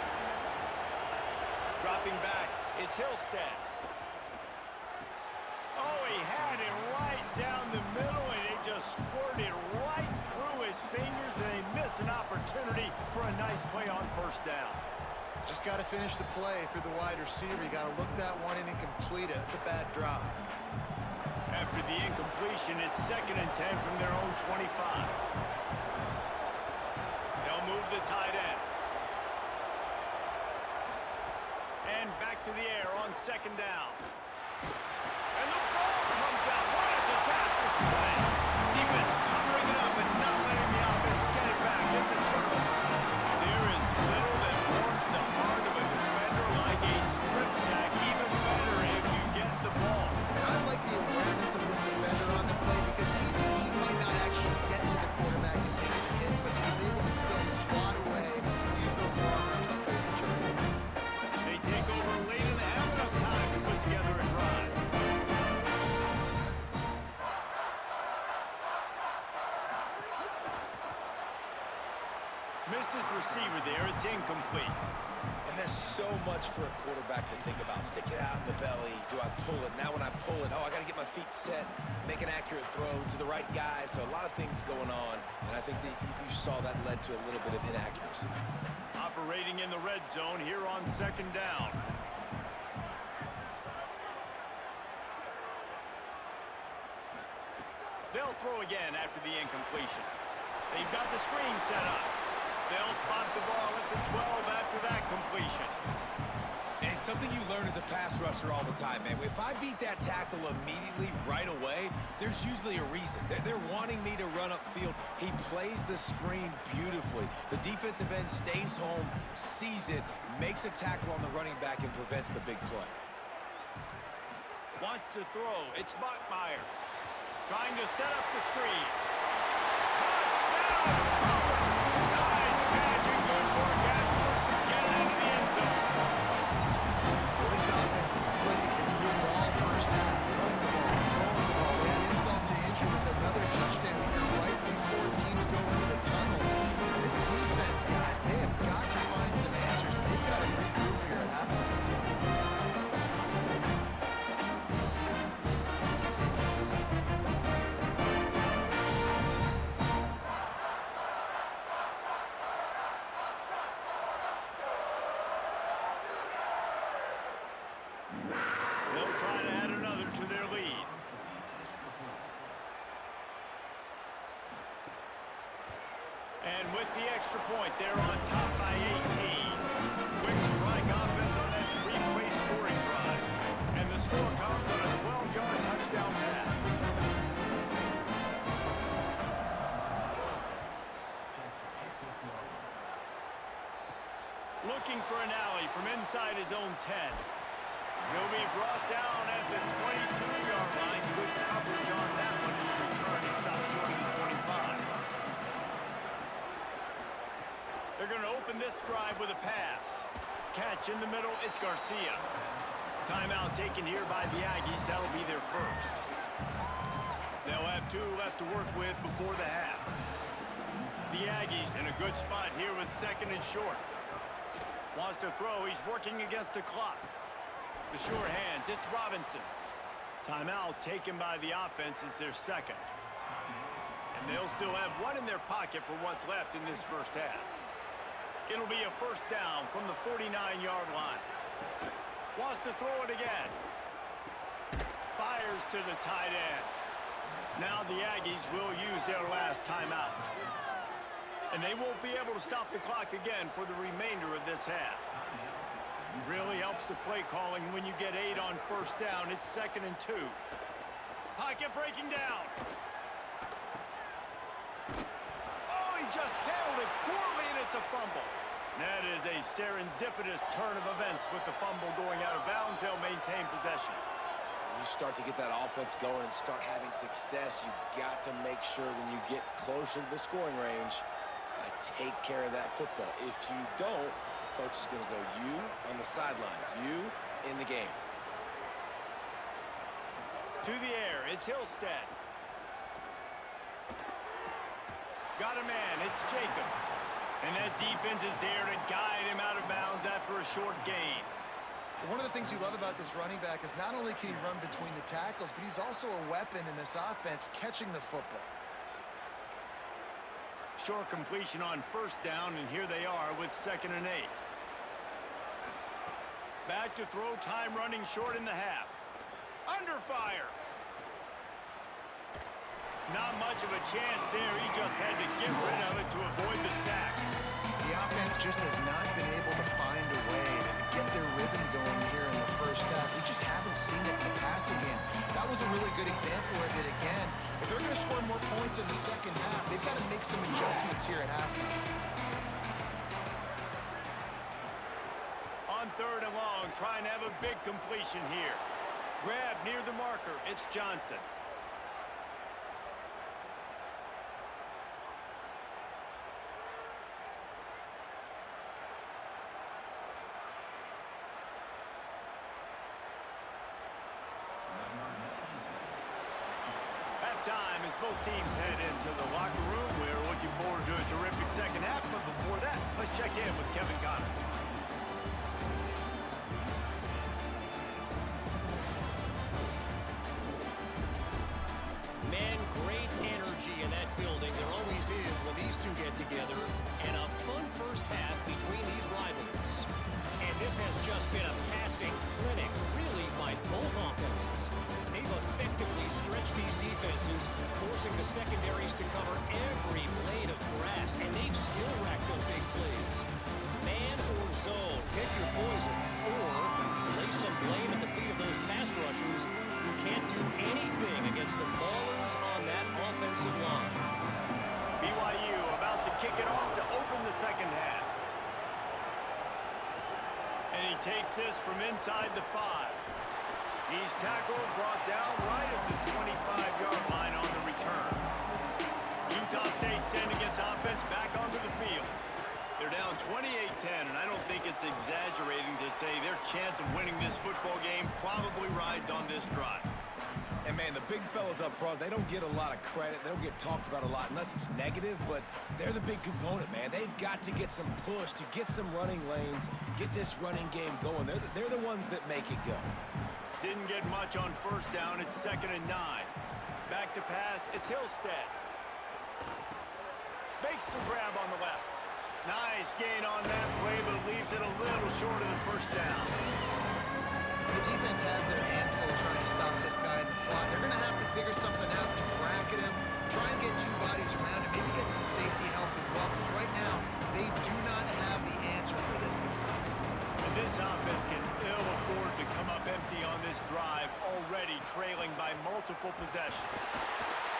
[SPEAKER 1] Dropping back, it's Hillstead. Oh, he had it right down the middle, and it just squirted right through his fingers, and they miss an opportunity for a nice play on 1st down.
[SPEAKER 4] Just got to finish the play through the wide receiver. You got to look that one in and complete it. It's a bad drop.
[SPEAKER 1] After the incompletion, it's 2nd and 10 from their own 25. They'll move the tight end. And back to the air on 2nd down. And the ball comes out. What a disastrous play. Defense covering it up and not letting the offense get it back. It's a turnover. There is little that warms the heart of a defender like a strip sack. Even better if you get the ball.
[SPEAKER 4] And I like the awareness of this defender on the play because he knew he might not actually get to the quarterback and make the hit, but he was able to still swat away, use those long arms to create the turnover.
[SPEAKER 1] They take over late in Missed his receiver there. It's incomplete.
[SPEAKER 3] And there's so much for a quarterback to think about. Stick it out in the belly. Do I pull it? Now when I pull it, I got to get my feet set, make an accurate throw to the right guy. So a lot of things going on. And I think that you saw that led to a little bit of inaccuracy.
[SPEAKER 1] Operating in the red zone here on second down. They'll throw again after the incompletion. They've got the screen set up. They'll spot the ball at the 12 after that completion.
[SPEAKER 3] And it's something you learn as a pass rusher all the time, man. If I beat that tackle immediately, right away, there's usually a reason. They're wanting me to run upfield. He plays the screen beautifully. The defensive end stays home, sees it, makes a tackle on the running back, and prevents the big play.
[SPEAKER 1] Wants to throw. It's Bachmeier. Trying to set up the screen. Touchdown! Nice catch and good work afterwards to get it into the end zone.
[SPEAKER 4] Well, this offense is clicking. They were doing it all first half. Throwing the ball, throwing the ball. They had insult to injury with another touchdown here right before teams go into the tunnel. This defense, guys, they have got to find some answers. They've got to regroup here at halftime.
[SPEAKER 1] They'll try to add another to their lead. And with the extra point, they're on top by 18. Quick strike offense on that three-way scoring drive. And the score comes on a 12-yard touchdown pass. Looking for an alley from inside his own 10. He'll be brought down at the 22-yard line. Good coverage on that one. His return is stopped short of the 25. They're going to open this drive with a pass. Catch in the middle. It's Garcia. Timeout taken here by the Aggies. That'll be their first. They'll have 2 left to work with before the half. The Aggies in a good spot here with second and short. Wants to throw. He's working against the clock. The sure hands. It's Robinson. Timeout taken by the offense. It's their second. And they'll still have 1 in their pocket for what's left in this first half. It'll be a first down from the 49-yard line. Wants to throw it again. Fires to the tight end. Now the Aggies will use their last timeout. And they won't be able to stop the clock again for the remainder of this half. Really helps the play calling when you get 8 on first down. It's 2nd and 2. Pocket breaking down. Oh, he just handled it poorly, and it's a fumble. That is a serendipitous turn of events with the fumble going out of bounds. They'll maintain possession.
[SPEAKER 3] When you start to get that offense going and start having success, you got to make sure when you get closer to the scoring range, take care of that football. If you don't, coach is going to go you on the sideline, you in the game.
[SPEAKER 1] To the air, it's Hillstead. Got a man, it's Jacobs. And that defense is there to guide him out of bounds after a short gain.
[SPEAKER 4] One of the things you love about this running back is not only can he run between the tackles, but he's also a weapon in this offense catching the football.
[SPEAKER 1] Short completion on first down, and here they are with 2nd and 8. Back to throw, time running short in the half. Under fire. Not much of a chance there. He just had to get rid of it to avoid the sack.
[SPEAKER 4] The offense just has not been able to find a way to get their rhythm going here in the first half. We just haven't seen it in the passing game. That was a really good example of it again. If they're going to score more points in the second half, they've got to make some adjustments here at halftime.
[SPEAKER 1] On 3rd and long, trying to have a big completion here. Grab near the marker. It's Johnson. Halftime as both teams head into the locker room. We're looking forward to a terrific second half, but before
[SPEAKER 6] secondaries to cover every blade of grass, and they've still racked up big plays. Man or zone, pick your poison, or lay some blame at the feet of those pass rushers who can't do anything against the ballers on that offensive line.
[SPEAKER 1] BYU about to kick it off to open the second half. And he takes this from inside the 5. He's tackled, brought down right at the 25-yard line on the return. Utah State sending its offense back onto the field. They're down 28-10, and I don't think it's exaggerating to say their chance of winning this football game probably rides on this drive.
[SPEAKER 3] And, man, the big fellas up front, they don't get a lot of credit. They don't get talked about a lot unless it's negative, but they're the big component, man. They've got to get some push, to get some running lanes, get this running game going. They're the ones that make it go.
[SPEAKER 1] Didn't get much on first down. It's 2nd and 9. Back to pass. It's Hillstead. Makes the grab on the left. Nice gain on that play, but leaves it a little short of the first down.
[SPEAKER 4] The defense has their hands full trying to stop this guy in the slot. They're going to have to figure something out to bracket him, try and get 2 bodies around him, maybe get some safety help as well, because right now they do not have the answer for this guy.
[SPEAKER 1] And this offense can ill afford to come up empty on this drive, already trailing by multiple possessions.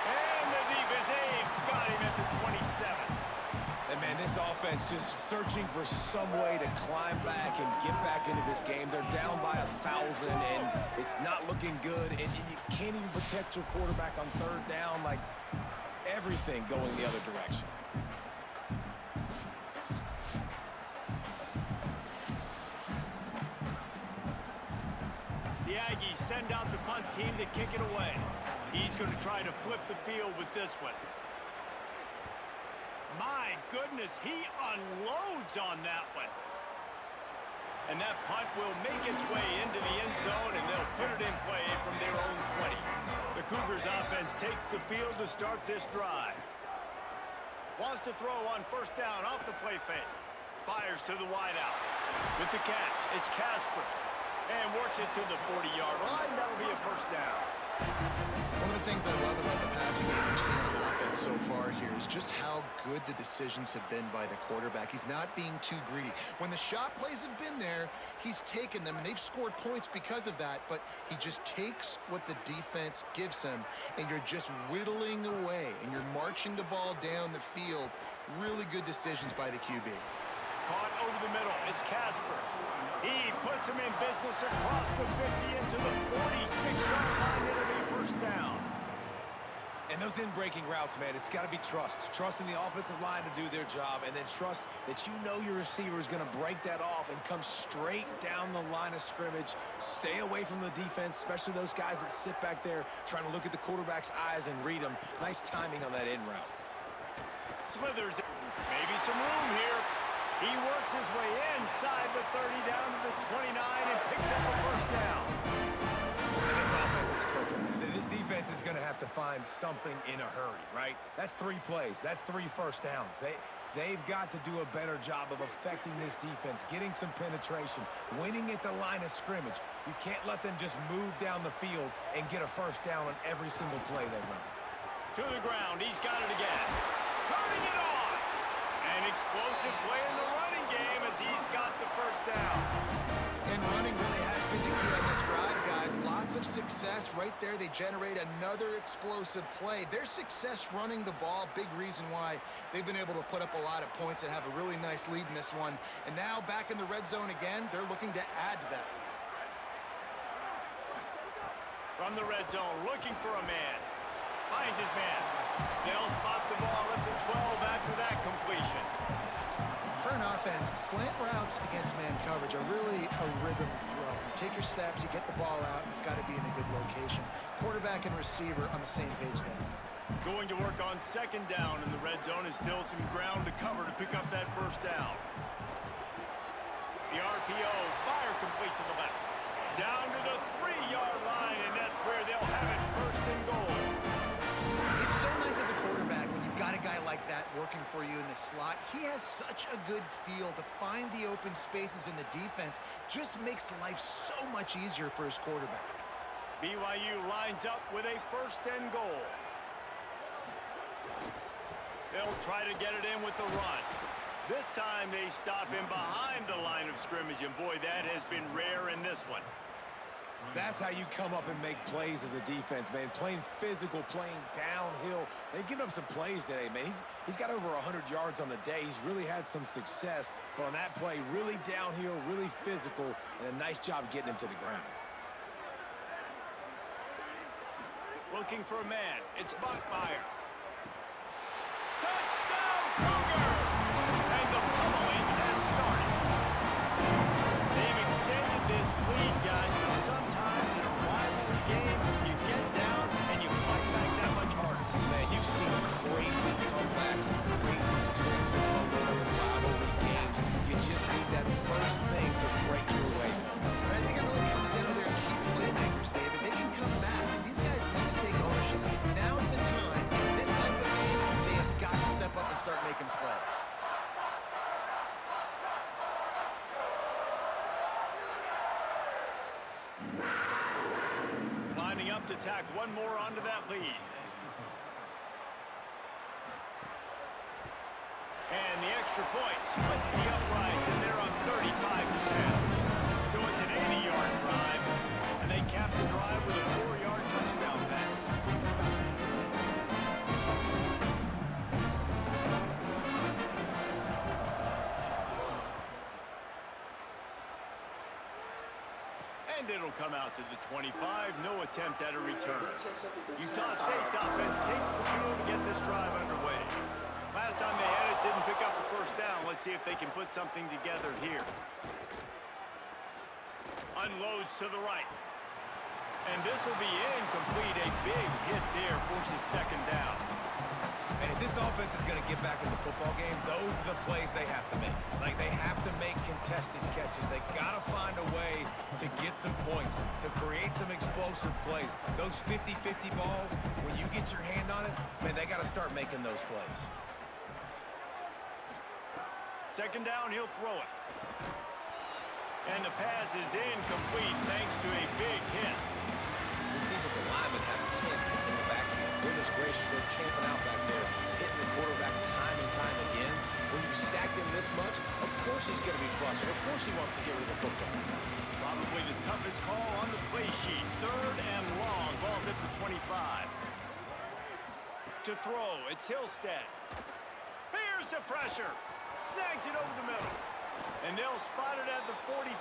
[SPEAKER 1] And the defense, they've got him at the 27.
[SPEAKER 3] And, man, this offense just searching for some way to climb back and get back into this game. They're down by 1,000, and it's not looking good. And you can't even protect your quarterback on 3rd down. Like, everything going the other direction.
[SPEAKER 1] The Aggies send out the punt team to kick it away. He's going to try to flip the field with this one. My goodness, he unloads on that one. And that punt will make its way into the end zone, and they'll put it in play from their own 20. The Cougars offense takes the field to start this drive. Wants to throw on first down off the play fake. Fires to the wideout. With the catch, it's Casper. And works it to the 40-yard line. That'll be a first down.
[SPEAKER 4] One of the things I love about the passing game we've seen on offense so far here is just how good the decisions have been by the quarterback. He's not being too greedy. When the shot plays have been there, he's taken them, and they've scored points because of that, but he just takes what the defense gives him, and you're just whittling away, and you're marching the ball down the field. Really good decisions by the QB.
[SPEAKER 1] Caught over the middle. It's Casper. He puts him in business across the 50 into the 46-yard line. It'll be first down.
[SPEAKER 3] And those in-breaking routes, man, it's got to be trust. Trust in the offensive line to do their job, and then trust that you know your receiver is going to break that off and come straight down the line of scrimmage. Stay away from the defense, especially those guys that sit back there trying to look at the quarterback's eyes and read him. Nice timing on that in route.
[SPEAKER 1] Slithers. Maybe some room here. He works his way inside the 30 down to the 29 and picks up a first down.
[SPEAKER 3] And this offense is cooking, man. This defense is going to have to find something in a hurry, right? That's 3 plays. That's 3 first downs. They've got to do a better job of affecting this defense, getting some penetration, winning at the line of scrimmage. You can't let them just move down the field and get a first down on every single play they run.
[SPEAKER 1] To the ground. He's got it again. Turning it on. An explosive play in the running game as he's got the first down.
[SPEAKER 4] And running really has been the key on this drive, guys. Lots of success right there. They generate another explosive play. Their success running the ball, big reason why they've been able to put up a lot of points and have a really nice lead in this one. And now back in the red zone again, they're looking to add to that lead.
[SPEAKER 1] From the red zone, looking for a man. Finds his man. They'll spot the ball at the 12 after that completion.
[SPEAKER 4] For an offense, slant routes against man coverage are really a rhythm flow. You take your steps, you get the ball out, and it's got to be in a good location. Quarterback and receiver on the same page there.
[SPEAKER 1] Going to work on second down in the red zone is still some ground to cover to pick up that first down. The RPO, fire complete to the left. Down to the 3-yard line, and that's where they'll have it, first and goal.
[SPEAKER 4] It's so nice as a quarterback when you've got a guy like that working for you in the slot. He has such a good feel to find the open spaces in the defense. Just makes life so much easier for his quarterback.
[SPEAKER 1] BYU lines up with a first and goal. They'll try to get it in with the run. This time they stop him behind the line of scrimmage, and boy, that has been rare in this one.
[SPEAKER 3] That's how you come up and make plays as a defense, man. Playing physical, playing downhill. They've given up some plays today, man. He's got over 100 yards on the day. He's really had some success. But on that play, really downhill, really physical, and a nice job getting him to the ground.
[SPEAKER 1] Looking for a man. It's Buckmeyer. Touchdown, Cougar! And the pummeling has started. They've extended this lead, guys, but sometimes in a rivalry game, you get down and you fight back that much harder.
[SPEAKER 3] Man, you've seen crazy comebacks and crazy swings of momentum in rivalry games. You just need that first thing to break your way.
[SPEAKER 4] I think it really comes down to their key playmakers, David. They can come back. These guys need to take ownership. Now is the time. In this type of game, they have got to step up and start making plays.
[SPEAKER 1] Lining up to tack one more onto that lead. And the extra point splits the uprights, and they're on 35-10. So it's an 80-yard drive, and they cap the drive with a 4-yard touchdown pass. And it'll come out to the 25. No attempt at a return. Utah State's offense takes the field to get this drive underway. Last time they had it, didn't pick up a first down. Let's see if they can put something together here. Unloads to the right. And this will be incomplete. A big hit there forces second down.
[SPEAKER 3] And if this offense is going to get back in the football game, those are the plays they have to make. Like, they have to make contested catches. They got to find a way to get some points, to create some explosive plays. Those 50-50 balls, when you get your hand on it, man, they got to start making those plays.
[SPEAKER 1] Second down, he'll throw it. And the pass is incomplete thanks to a big hit.
[SPEAKER 3] This defensive linemen have kids in the backfield. Goodness gracious, they're camping out back there, hitting the quarterback time and time again. When you sacked him this much, of course he's going to be frustrated. Of course he wants to get rid of the football.
[SPEAKER 1] Probably the toughest call on the play sheet. Third and long. Ball's at the 25. To throw, it's Hillstead. Here's the pressure. Snags it over the middle. And they'll spot it at the 45.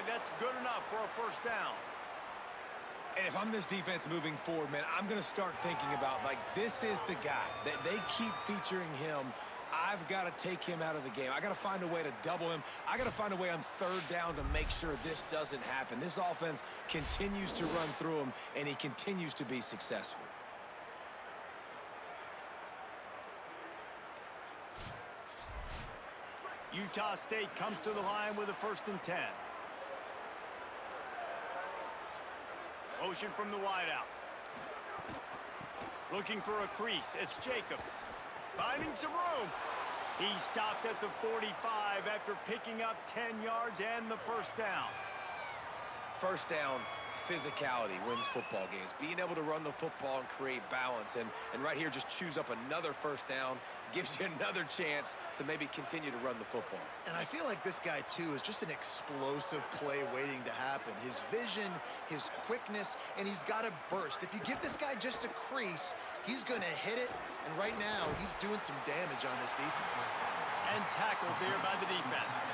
[SPEAKER 1] That's good enough for a first down.
[SPEAKER 3] And if I'm this defense moving forward, man, I'm going to start thinking about, like, this is the guy. They keep featuring him. I've got to take him out of the game. I got to find a way to double him. I got to find a way on third down to make sure this doesn't happen. This offense continues to run through him, and he continues to be successful.
[SPEAKER 1] Utah State comes to the line with a 1st and 10. Motion from the wideout. Looking for a crease. It's Jacobs. Finding some room. He stopped at the 45 after picking up 10 yards and the first down.
[SPEAKER 3] First down, physicality wins football games. Being able to run the football and create balance. And right here, just choose up another first down. Gives you another chance to maybe continue to run the football.
[SPEAKER 4] And I feel like this guy, too, is just an explosive play waiting to happen. His vision, his quickness, and he's got to burst. If you give this guy just a crease, he's going to hit it. And right now, he's doing some damage on this defense.
[SPEAKER 1] And tackled there by the defense.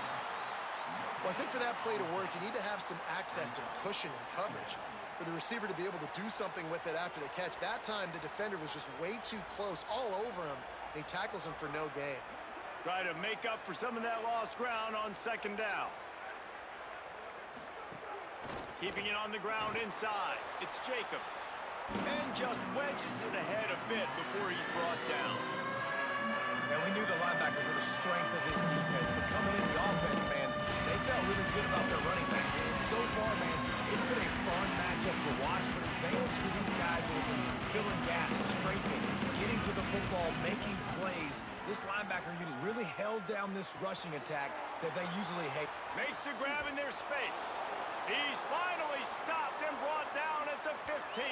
[SPEAKER 4] Well, I think for that play to work, you need to have some access and cushion and coverage. For the receiver to be able to do something with it after the catch. That time, the defender was just way too close, all over him, and he tackles him for no gain.
[SPEAKER 1] Try to make up for some of that lost ground on second down. Keeping it on the ground inside. It's Jacobs. And just wedges it ahead a bit before he's brought down.
[SPEAKER 3] And we knew the linebackers were the strength of this defense, but coming in the offense, man, they felt really good about their running back. And so far, man, it's been a fun matchup to watch, but advantage to these guys that have been filling gaps, scraping, getting to the football, making plays. This linebacker unit really held down this rushing attack that they usually hate.
[SPEAKER 1] Makes the grab in their space. He's finally stopped and brought down at the 15.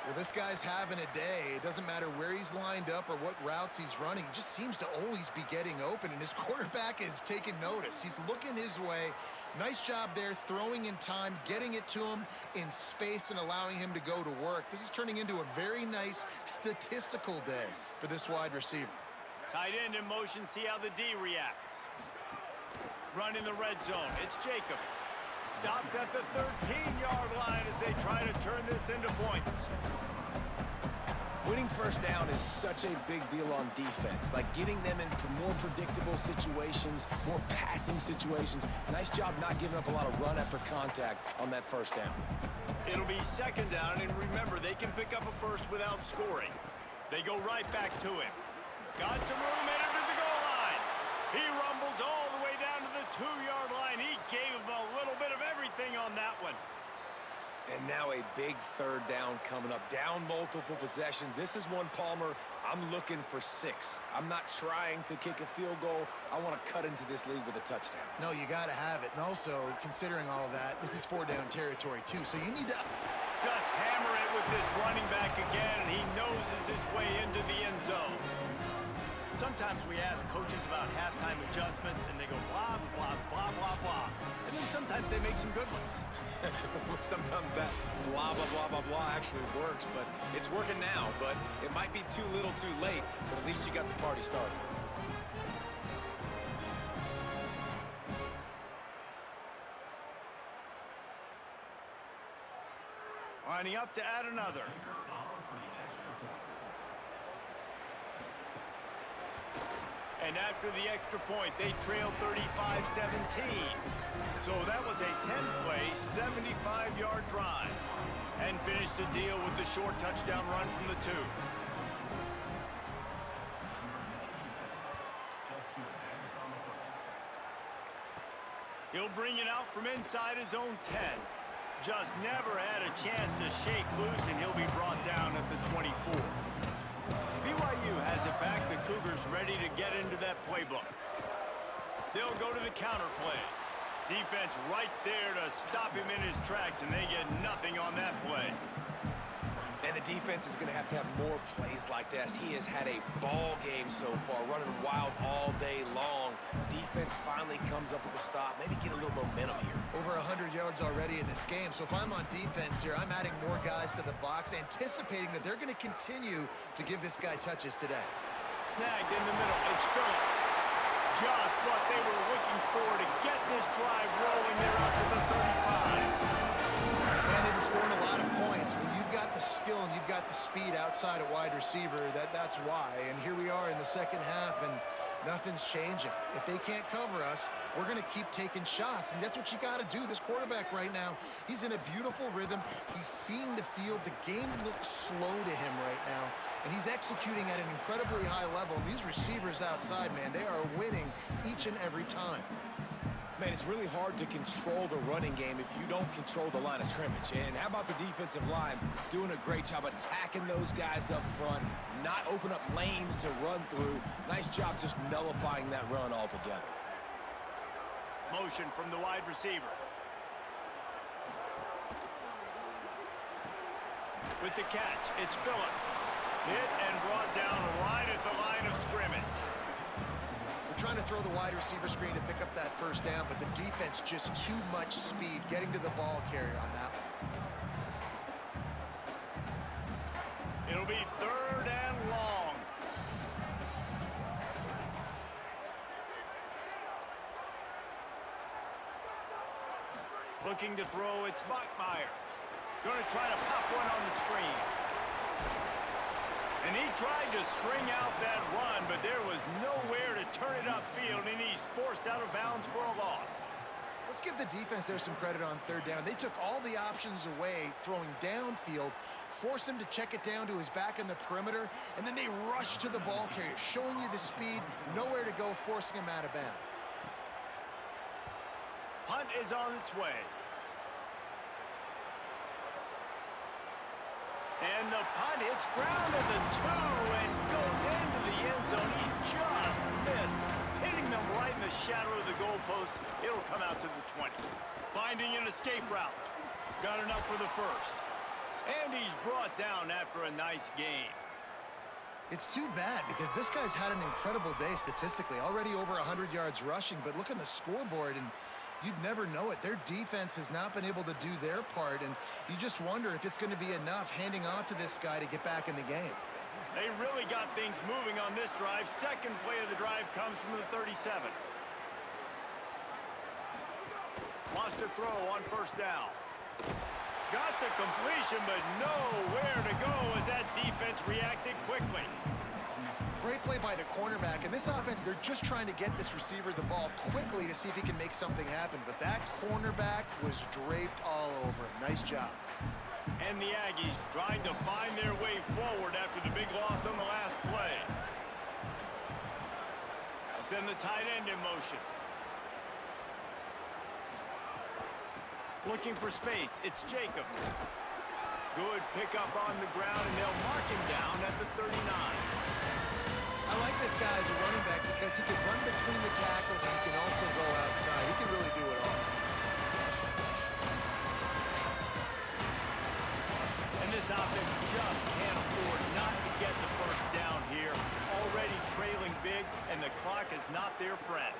[SPEAKER 4] Well, this guy's having a day. It doesn't matter where he's lined up or what routes he's running. He just seems to always be getting open, and his quarterback is taking notice. He's looking his way. Nice job there, throwing in time, getting it to him in space, and allowing him to go to work. This is turning into a very nice statistical day for this wide receiver.
[SPEAKER 1] Tight end in motion, see how the D reacts. Run in the red zone, it's Jacobs. Stopped at the 13-yard line as they try to turn this into points.
[SPEAKER 3] Winning first down is such a big deal on defense, like getting them into more predictable situations, more passing situations. Nice job not giving up a lot of run after contact on that first down.
[SPEAKER 1] It'll be second down, and remember, they can pick up a first without scoring. They go right back to him. Got some room headed to the goal line. He rumbles all the way down to the 2-yard line. He gave him a little bit of everything on that one.
[SPEAKER 3] And now a big third down coming up. Down multiple possessions. This is one, Palmer, I'm looking for 6. I'm not trying to kick a field goal. I want to cut into this lead with a touchdown.
[SPEAKER 4] No, you got to have it. And also, considering all of that, this is 4-down territory, too. So you need to
[SPEAKER 1] just hammer it with this running back again, and he noses his way into the end zone. Sometimes we ask coaches about halftime adjustments, and they go blah, blah, blah, blah, blah. And then sometimes they make some good ones.
[SPEAKER 3] Sometimes that blah, blah, blah, blah, blah actually works, but it's working now. But it might be too little too late, but at least you got the party started.
[SPEAKER 1] Lining up to add another. And after the extra point, they trailed 35-17. So that was a 10-play, 75-yard drive. And finished the deal with the short touchdown run from the 2. He'll bring it out from inside his own 10. Just never had a chance to shake loose, and he'll be brought down at the 24. BYU has it back. The Cougars ready to get into that playbook. They'll go to the counter play. Defense right there to stop him in his tracks, and they get nothing on that play.
[SPEAKER 3] And the defense is going to have more plays like this. He has had a ball game so far, running wild all day long. Defense finally comes up with a stop. Maybe get a little momentum here.
[SPEAKER 4] Over 100 yards already in this game. So if I'm on defense here, I'm adding more guys to the box, anticipating that they're going to continue to give this guy touches today.
[SPEAKER 1] Snagged in the middle. It's Phillips. Just what they were looking for to get this drive rolling there out to the 35.
[SPEAKER 4] Man, they've been scoring a lot of points. When you've got the skill and you've got the speed outside at wide receiver, that's why. And here we are in the second half, and nothing's changing. If they can't cover us, we're going to keep taking shots, and that's what you got to do. This quarterback right now, he's in a beautiful rhythm. He's seeing the field. The game looks slow to him right now, and he's executing at an incredibly high level. And these receivers outside, man, they are winning each and every time.
[SPEAKER 3] Man, it's really hard to control the running game if you don't control the line of scrimmage. And how about the defensive line doing a great job attacking those guys up front, not open up lanes to run through. Nice job just nullifying that run altogether.
[SPEAKER 1] Motion from the wide receiver. With the catch, it's Phillips. Hit and brought down right at the line of scrimmage.
[SPEAKER 4] We're trying to throw the wide receiver screen to pick up that first down, but the defense just too much speed getting to the ball carrier on that one.
[SPEAKER 1] It'll be third and long. Looking to throw, it's Bachmeier. Going to try to pop one on the screen. And he tried to string out that run, but there was nowhere to turn it upfield, and he's forced out of bounds for a loss.
[SPEAKER 4] Let's give the defense there some credit on third down. They took all the options away, throwing downfield, forced him to check it down to his back in the perimeter, and then they rushed to the ball carrier, showing you the speed, nowhere to go, forcing him out of bounds.
[SPEAKER 1] Punt is on its way. And the punt hits ground at the 2 and goes into the end zone. He just missed, hitting them right in the shadow of the goalpost. It'll come out to the 20. Finding an escape route. Got enough for the first. And he's brought down after a nice game.
[SPEAKER 4] It's too bad because this guy's had an incredible day statistically, already over 100 yards rushing, but look on the scoreboard and you'd never know it. Their defense has not been able to do their part, and you just wonder if it's going to be enough handing off to this guy to get back in the game.
[SPEAKER 1] They really got things moving on this drive. Second play of the drive comes from the 37. Lost a throw on first down. Got the completion, but nowhere to go as that defense reacted quickly.
[SPEAKER 4] Great play by the cornerback. In this offense, they're just trying to get this receiver the ball quickly to see if he can make something happen. But that cornerback was draped all over him. Nice job.
[SPEAKER 1] And the Aggies trying to find their way forward after the big loss on the last play. I'll send the tight end in motion. Looking for space. It's Jacobs. Good pickup on the ground, and they'll mark him down at the 39.
[SPEAKER 4] I like this guy as a running back because he can run between the tackles and he can also go outside. He can really do it all.
[SPEAKER 1] And this offense just can't afford not to get the first down here. Already trailing big, and the clock is not their friend.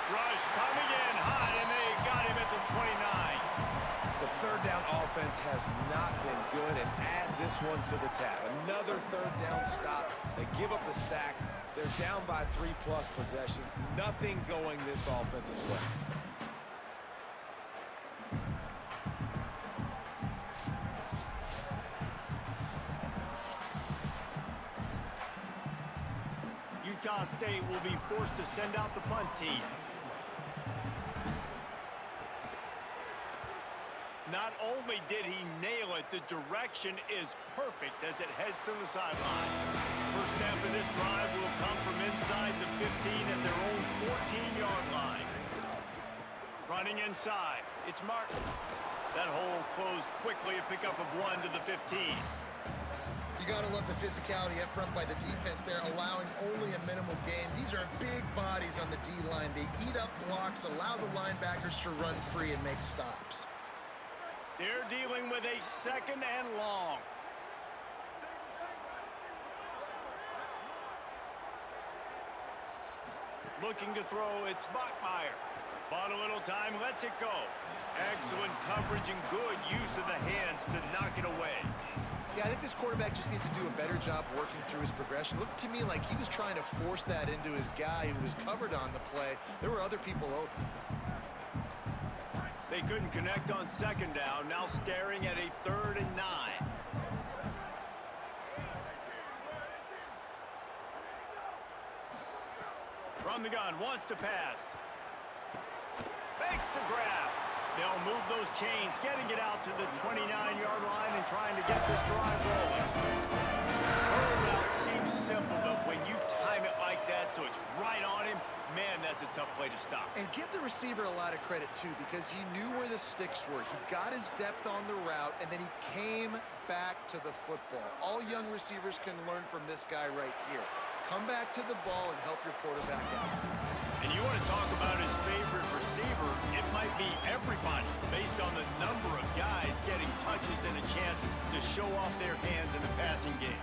[SPEAKER 1] Rush coming in hot, and they got him at the 29.
[SPEAKER 3] The third down offense has not been good, and add this one to the tab. Another third down stop. They give up the sack. They're down by 3+ possessions. Nothing going this offense's way.
[SPEAKER 1] Utah State will be forced to send out the punt team. Not only did he nail it, the direction is perfect as it heads to the sideline. First snap of this drive will come from inside the 15 at their own 14-yard line. Running inside, it's Martin. That hole closed quickly, a pickup of 1 to the 15.
[SPEAKER 4] You got to love the physicality up front by the defense there, allowing only a minimal gain. These are big bodies on the D-line. They eat up blocks, allow the linebackers to run free and make stops.
[SPEAKER 1] They're dealing with a second and long. Looking to throw, it's Bachmeier. Bought a little time, lets it go. Excellent coverage and good use of the hands to knock it away.
[SPEAKER 4] Yeah, I think this quarterback just needs to do a better job working through his progression. Looked to me like he was trying to force that into his guy who was covered on the play. There were other people open.
[SPEAKER 1] They couldn't connect on second down, now staring at a 3rd and 9. From the gun, wants to pass. Makes the grab. They'll move those chains, getting it out to the 29-yard line and trying to get this drive rolling. Curl route seems simple, but when you time it like that so it's right on him, man, that's a tough play to stop.
[SPEAKER 4] And give the receiver a lot of credit, too, because he knew where the sticks were. He got his depth on the route, and then he came back to the football. All young receivers can learn from this guy right here. Come back to the ball and help your quarterback out.
[SPEAKER 1] And you want to talk about his favorite receiver, it might be everybody, based on the number of guys getting touches and a chance to show off their hands in the passing game.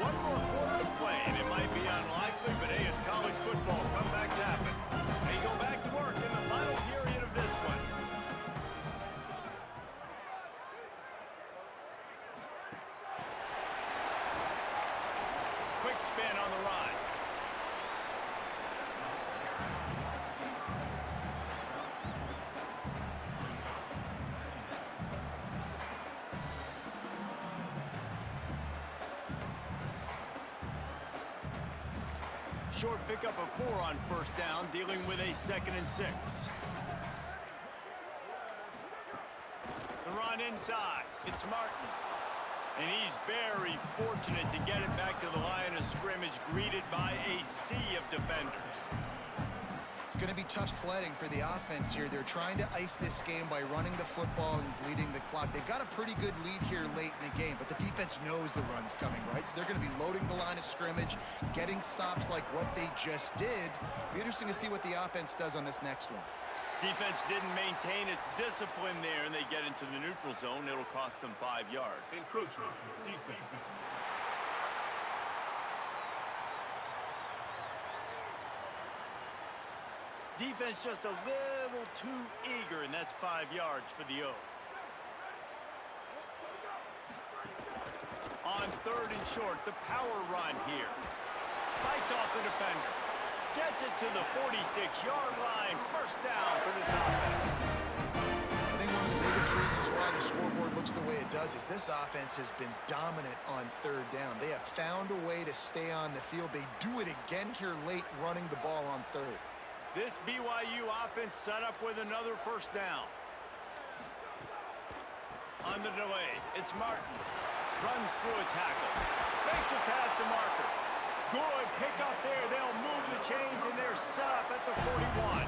[SPEAKER 1] One more quarter to play, and it might be unlikely, but hey, it's college football. Comebacks happen. They go back to work in the final period of this one. Quick spin on the run. Short pickup of 4 on first down, dealing with a 2nd and 6. The run inside. It's Martin. And he's very fortunate to get it back to the line of scrimmage, greeted by a sea of defenders.
[SPEAKER 4] It's going to be tough sledding for the offense here. They're trying to ice this game by running the football and bleeding the clock. They've got a pretty good lead here late in the game, but the defense knows the run's coming, right? So they're going to be loading the line of scrimmage, getting stops like what they just did. Be interesting to see what the offense does on this next one.
[SPEAKER 1] Defense didn't maintain its discipline there, and they get into the neutral zone. It'll cost them 5 yards.
[SPEAKER 5] Encroachment. Defense.
[SPEAKER 1] Defense just a little too eager, and that's 5 yards for the O. On 3rd and short, the power run here. Fights off the defender. Gets it to the 46-yard line. First down for this offense.
[SPEAKER 4] I think one of the biggest reasons why the scoreboard looks the way it does is this offense has been dominant on 3rd down. They have found a way to stay on the field. They do it again here late, running the ball on 3rd.
[SPEAKER 1] This BYU offense set up with another first down. On the delay, it's Martin. Runs through a tackle. Makes it past the marker. Good pick up there. They'll move the chains, and they're set up at the 41.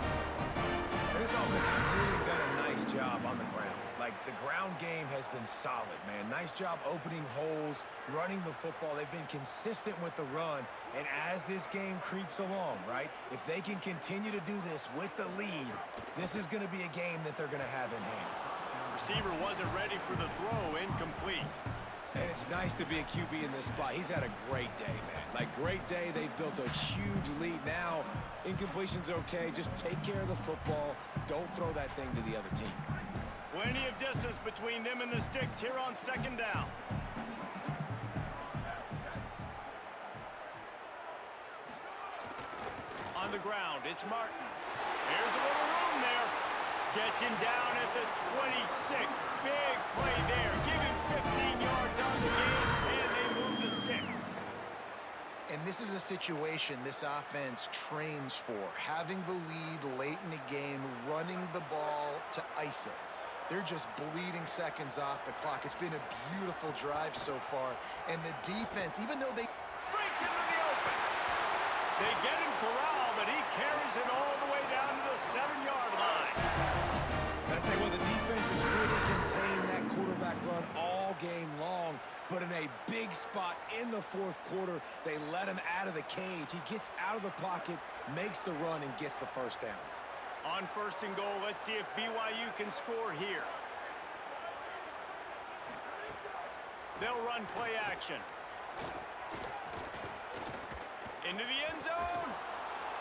[SPEAKER 3] This offense has really done a nice job on the ground. Like, the ground game has been solid, man. Nice job opening holes, running the football. They've been consistent with the run. And as this game creeps along, right, if they can continue to do this with the lead, this is going to be a game that they're going to have in hand.
[SPEAKER 1] Receiver wasn't ready for the throw. Incomplete.
[SPEAKER 3] And it's nice to be a QB in this spot. He's had a great day, man. Like, great day. They've built a huge lead. Now, incompletion's okay. Just take care of the football. Don't throw that thing to the other team.
[SPEAKER 1] Plenty of distance between them and the sticks here on 2nd down. On the ground, it's Martin. There's a little room there. Gets him down at the 26. Big play there. Give him 15 yards on the game, and they move the sticks.
[SPEAKER 4] And this is a situation this offense trains for. Having the lead late in the game, running the ball to ice it. They're just bleeding seconds off the clock. It's been a beautiful drive so far. And the defense, even though they...
[SPEAKER 1] Breaks into the open. They get him corralled, but he carries it all the way down to the 7-yard line.
[SPEAKER 3] And I'd say, well, the defense has really contained that quarterback run all game long. But in a big spot in the 4th quarter, they let him out of the cage. He gets out of the pocket, makes the run, and gets the first down.
[SPEAKER 1] On 1st and goal, let's see if BYU can score here. They'll run play action. Into the end zone.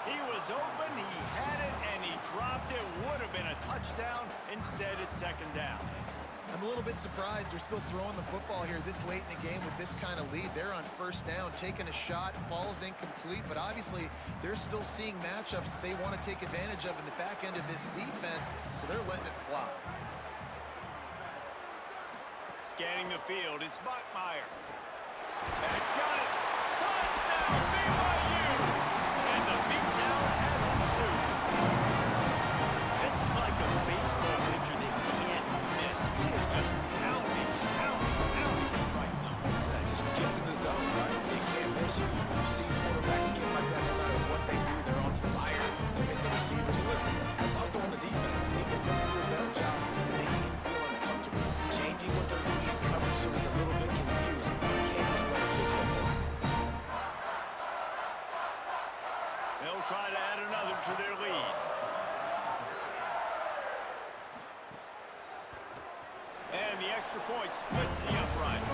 [SPEAKER 1] He was open, he had it, and he dropped it. Would have been a touchdown. Instead, it's 2nd down.
[SPEAKER 4] I'm a little bit surprised they're still throwing the football here this late in the game with this kind of lead. They're on 1st down, taking a shot, falls incomplete, but obviously they're still seeing matchups that they want to take advantage of in the back end of this defense, so they're letting it fly.
[SPEAKER 1] Scanning the field, it's Bachmeyer. That's got it. Touchdown, BYU! And the beatdown has ensued. This is like a baseball pitcher that can't miss. He is just pounding the strike zone.
[SPEAKER 3] That just gets in the zone, right? You can't miss you. You've seen quarterbacks get like that no matter what they do. They're on fire. They're hitting the receivers. And listen, that's also on the defense. The defense has to do a better job making him feel uncomfortable, changing what they're doing in coverage so he's a little bit confused. You can't just let him pick him up.
[SPEAKER 1] They'll try to add another to their lead. And the extra point splits the uprights.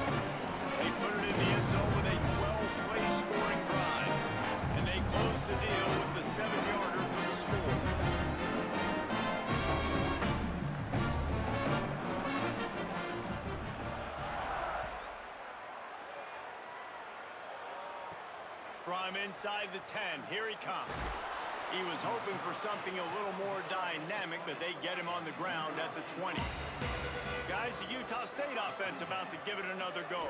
[SPEAKER 1] They put it in the end zone with a 12-play scoring drive. And they close the deal with the 7-yarder for the score. From inside the 10, here he comes. He was hoping for something a little more dynamic, but they get him on the ground at the 20. Guys, the Utah State offense about to give it another go.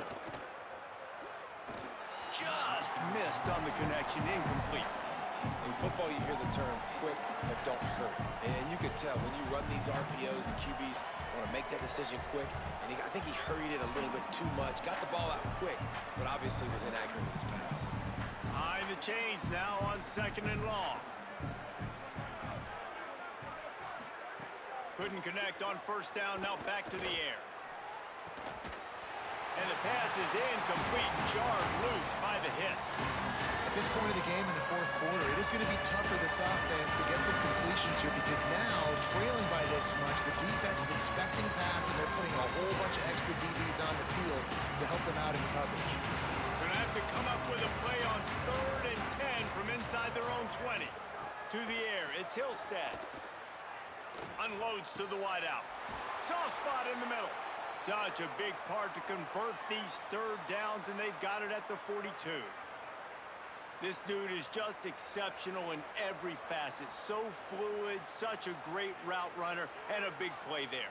[SPEAKER 1] Just missed on the connection, incomplete.
[SPEAKER 3] In football, you hear the term quick, but don't hurry. And you can tell when you run these RPOs, the QBs want to make that decision quick. And I think he hurried it a little bit too much. Got the ball out quick, but obviously was inaccurate with his pass.
[SPEAKER 1] High the chains now on 2nd and long. Couldn't connect on first down, now back to the air. And the pass is incomplete, jarred loose by the hit.
[SPEAKER 4] At this point of the game in the fourth quarter, it is going to be tough for this offense to get some completions here because now, trailing by this much, the defense is expecting pass and they're putting a whole bunch of extra DBs on the field to help them out in coverage.
[SPEAKER 1] Going to have to come up with a play on 3rd and 10 from inside their own 20. To the air, it's Hillstead. Unloads to the wideout. Soft spot in the middle. Such a big part to convert these 3rd downs, and they've got it at the 42. This dude is just exceptional in every facet. So fluid, such a great route runner, and a big play there.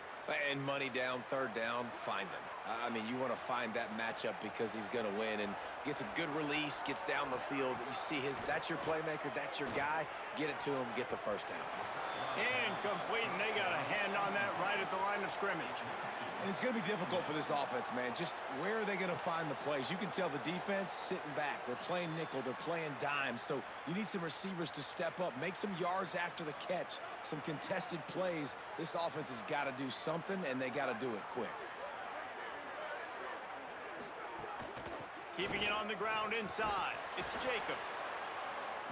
[SPEAKER 3] And money down, 3rd down, find him. I mean, you want to find that matchup because he's going to win and gets a good release, gets down the field. You see that's your playmaker, that's your guy. Get it to him, get the 1st down.
[SPEAKER 1] Incomplete, and they got a hand on that right at the line of scrimmage.
[SPEAKER 3] And it's going to be difficult for this offense, man. Just where are they going to find the plays? You can tell the defense sitting back. They're playing nickel. They're playing dime. So you need some receivers to step up, make some yards after the catch, some contested plays. This offense has got to do something, and they got to do it quick.
[SPEAKER 1] Keeping it on the ground inside. It's Jacobs.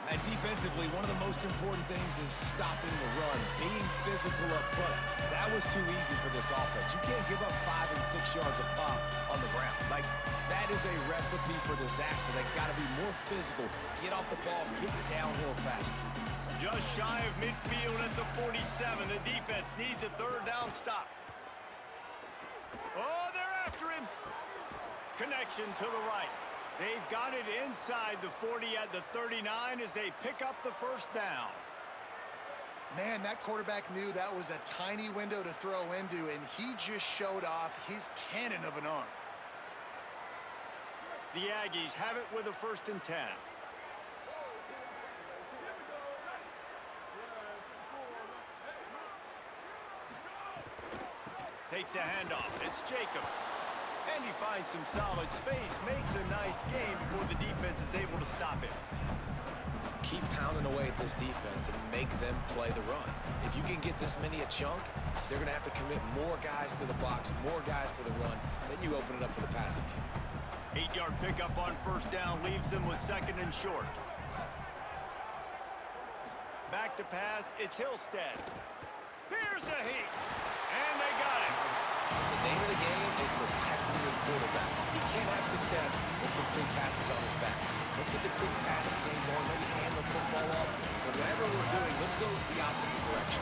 [SPEAKER 3] And defensively, one of the most important things is stopping the run, being physical up front. That was too easy for this offense. You can't give up 5 and 6 yards a pop on the ground. Like, that is a recipe for disaster. They've got to be more physical, get off the ball, get downhill faster.
[SPEAKER 1] Just shy of midfield at the 47. The defense needs a 3rd down stop. Oh, they're after him. Connection to the right. They've got it inside the 40 at the 39 as they pick up the 1st down.
[SPEAKER 4] Man, that quarterback knew that was a tiny window to throw into, and he just showed off his cannon of an arm.
[SPEAKER 1] The Aggies have it with a 1st and 10. Takes the handoff. It's Jacobs. And he finds some solid space, makes a nice game before the defense is able to stop him.
[SPEAKER 3] Keep pounding away at this defense and make them play the run. If you can get this many a chunk, they're going to have to commit more guys to the box, more guys to the run. Then you open it up for the passing game.
[SPEAKER 1] 8-yard pickup on 1st down leaves them with 2nd and short. Back to pass, it's Hillstead. Here's a heat, and they got it.
[SPEAKER 3] The name of the game is protecting your quarterback. He can't have success with complete passes on his back. Let's get the quick passing game going. Maybe hand the football off. But whatever we're doing, let's go the opposite direction.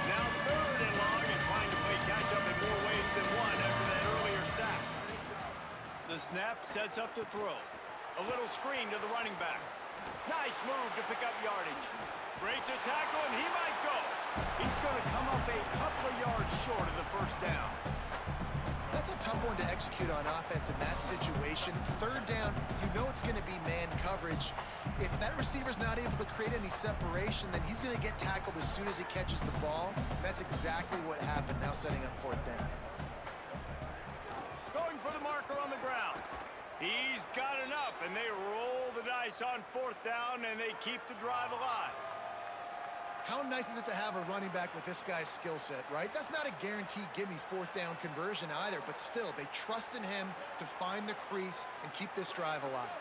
[SPEAKER 1] Now 3rd and long and trying to play catch-up in more ways than one after that earlier sack. The snap sets up to throw. A little screen to the running back. Nice move to pick up yardage. Breaks a tackle, and he might go. He's going to come up a couple of yards short of the 1st down.
[SPEAKER 4] That's a tough one to execute on offense in that situation. 3rd down, you know it's going to be man coverage. If that receiver's not able to create any separation, then he's going to get tackled as soon as he catches the ball. That's exactly what happened, now setting up 4th down.
[SPEAKER 1] Going for the marker on the ground. He's got enough, and they roll the dice on 4th down, and they keep the drive alive.
[SPEAKER 4] How nice is it to have a running back with this guy's skill set, right? That's not a guaranteed give-me 4th down conversion either, but still, they trust in him to find the crease and keep this drive alive.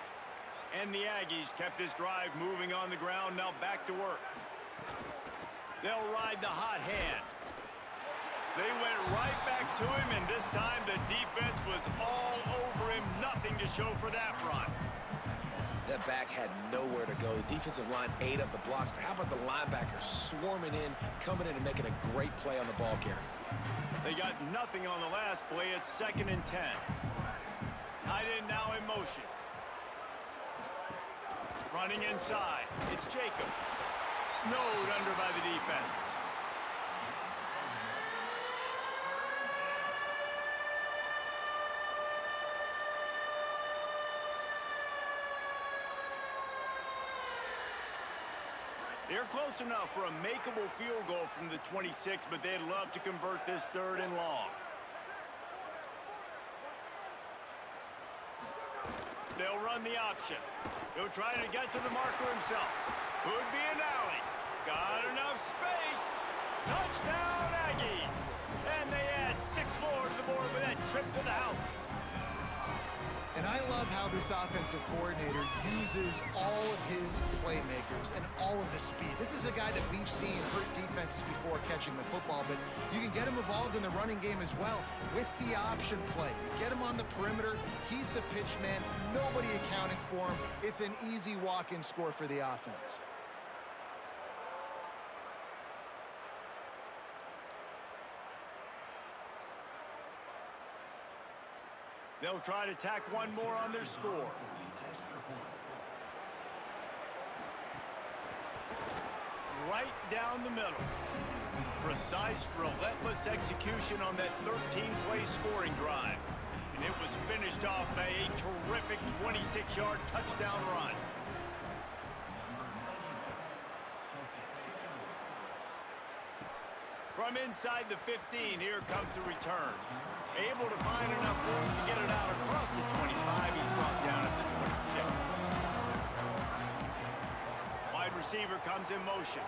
[SPEAKER 1] And the Aggies kept this drive moving on the ground, now back to work. They'll ride the hot hand. They went right back to him, and this time the defense was all over him. Nothing to show for that run.
[SPEAKER 3] That back had nowhere to go. The defensive line ate up the blocks, but how about the linebacker swarming in, coming in and making a great play on the ball carrier?
[SPEAKER 1] They got nothing on the last play. It's 2nd and 10. Tight end now in motion. Running inside. It's Jacobs. Snowed under by the defense. They're close enough for a makeable field goal from the 26, but they'd love to convert this 3rd and long. They'll run the option. He'll try to get to the marker himself. Could be an alley. Got enough space. Touchdown, Aggies. And they add 6 more to the board with that trip to the house.
[SPEAKER 4] And I love how this offensive coordinator uses all of his playmakers and all of the speed. This is a guy that we've seen hurt defenses before catching the football, but you can get him involved in the running game as well with the option play. You get him on the perimeter, he's the pitch man, nobody accounting for him. It's an easy walk-in score for the offense.
[SPEAKER 1] They'll try to tack one more on their score. Right down the middle. Precise, relentless execution on that 13-play scoring drive. And it was finished off by a terrific 26-yard touchdown run. From inside the 15, here comes the return. Able to find enough room to get it out across the 25. He's brought down at the 26. Wide receiver comes in motion.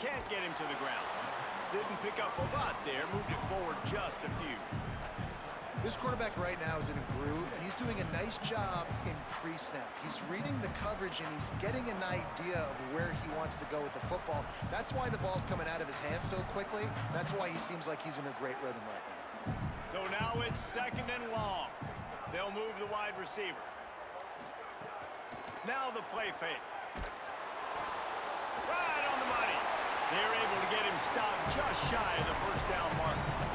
[SPEAKER 1] Can't get him to the ground. Didn't pick up a lot there. Moved it forward just a few.
[SPEAKER 4] This quarterback right now is in a groove, and he's doing a nice job in pre-snap. He's reading the coverage, and he's getting an idea of where he wants to go with the football. That's why the ball's coming out of his hands so quickly. That's why he seems like he's in a great rhythm right now.
[SPEAKER 1] So now it's 2nd and long. They'll move the wide receiver. Now the play fake. Right on the money. They're able to get him stopped just shy of the 1st down marker.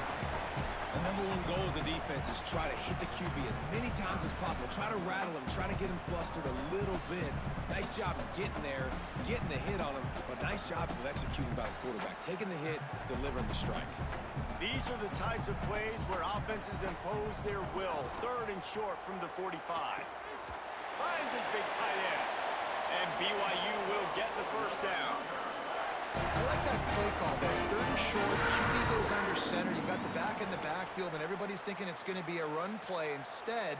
[SPEAKER 3] The #1 goal as a defense is try to hit the QB as many times as possible. Try to rattle him, try to get him flustered a little bit. Nice job of getting there, getting the hit on him, but nice job of executing by the quarterback. Taking the hit, delivering the strike.
[SPEAKER 1] These are the types of plays where offenses impose their will. 3rd and short from the 45. Finds his big tight end. And BYU will get the 1st down.
[SPEAKER 4] I like that play call there. 3rd and short, QB goes under center. You've got the back in the backfield, and everybody's thinking it's going to be a run play. Instead,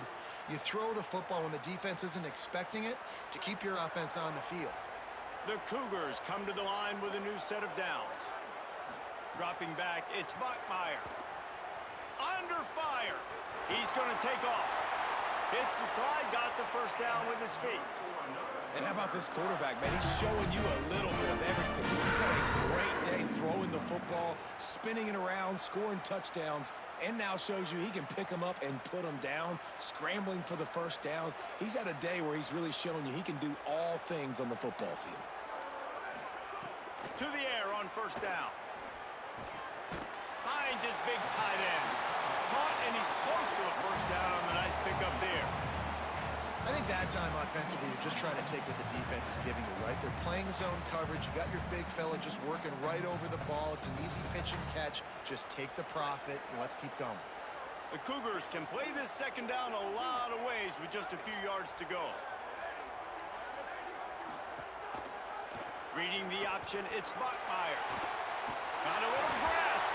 [SPEAKER 4] you throw the football when the defense isn't expecting it to keep your offense on the field.
[SPEAKER 1] The Cougars come to the line with a new set of downs. Dropping back, it's Bachmeier. Under fire. He's going to take off. Hits the slide, got the 1st down with his feet.
[SPEAKER 3] And how about this quarterback, man? He's showing you a little bit of everything. He's had a great day throwing the football, spinning it around, scoring touchdowns, and now shows you he can pick them up and put them down, scrambling for the 1st down. He's had a day where he's really showing you he can do all things on the football field.
[SPEAKER 1] To the air on 1st down. Finds his big tight end. Caught, and he's close to a 1st down on the nice pickup there.
[SPEAKER 4] I think that time offensively, you're just trying to take what the defense is giving you, right? They're playing zone coverage. You got your big fella just working right over the ball. It's an easy pitch and catch. Just take the profit, and let's keep going.
[SPEAKER 1] The Cougars can play this 2nd down a lot of ways with just a few yards to go. Reading the option, it's Bachmeier. Got a little grass.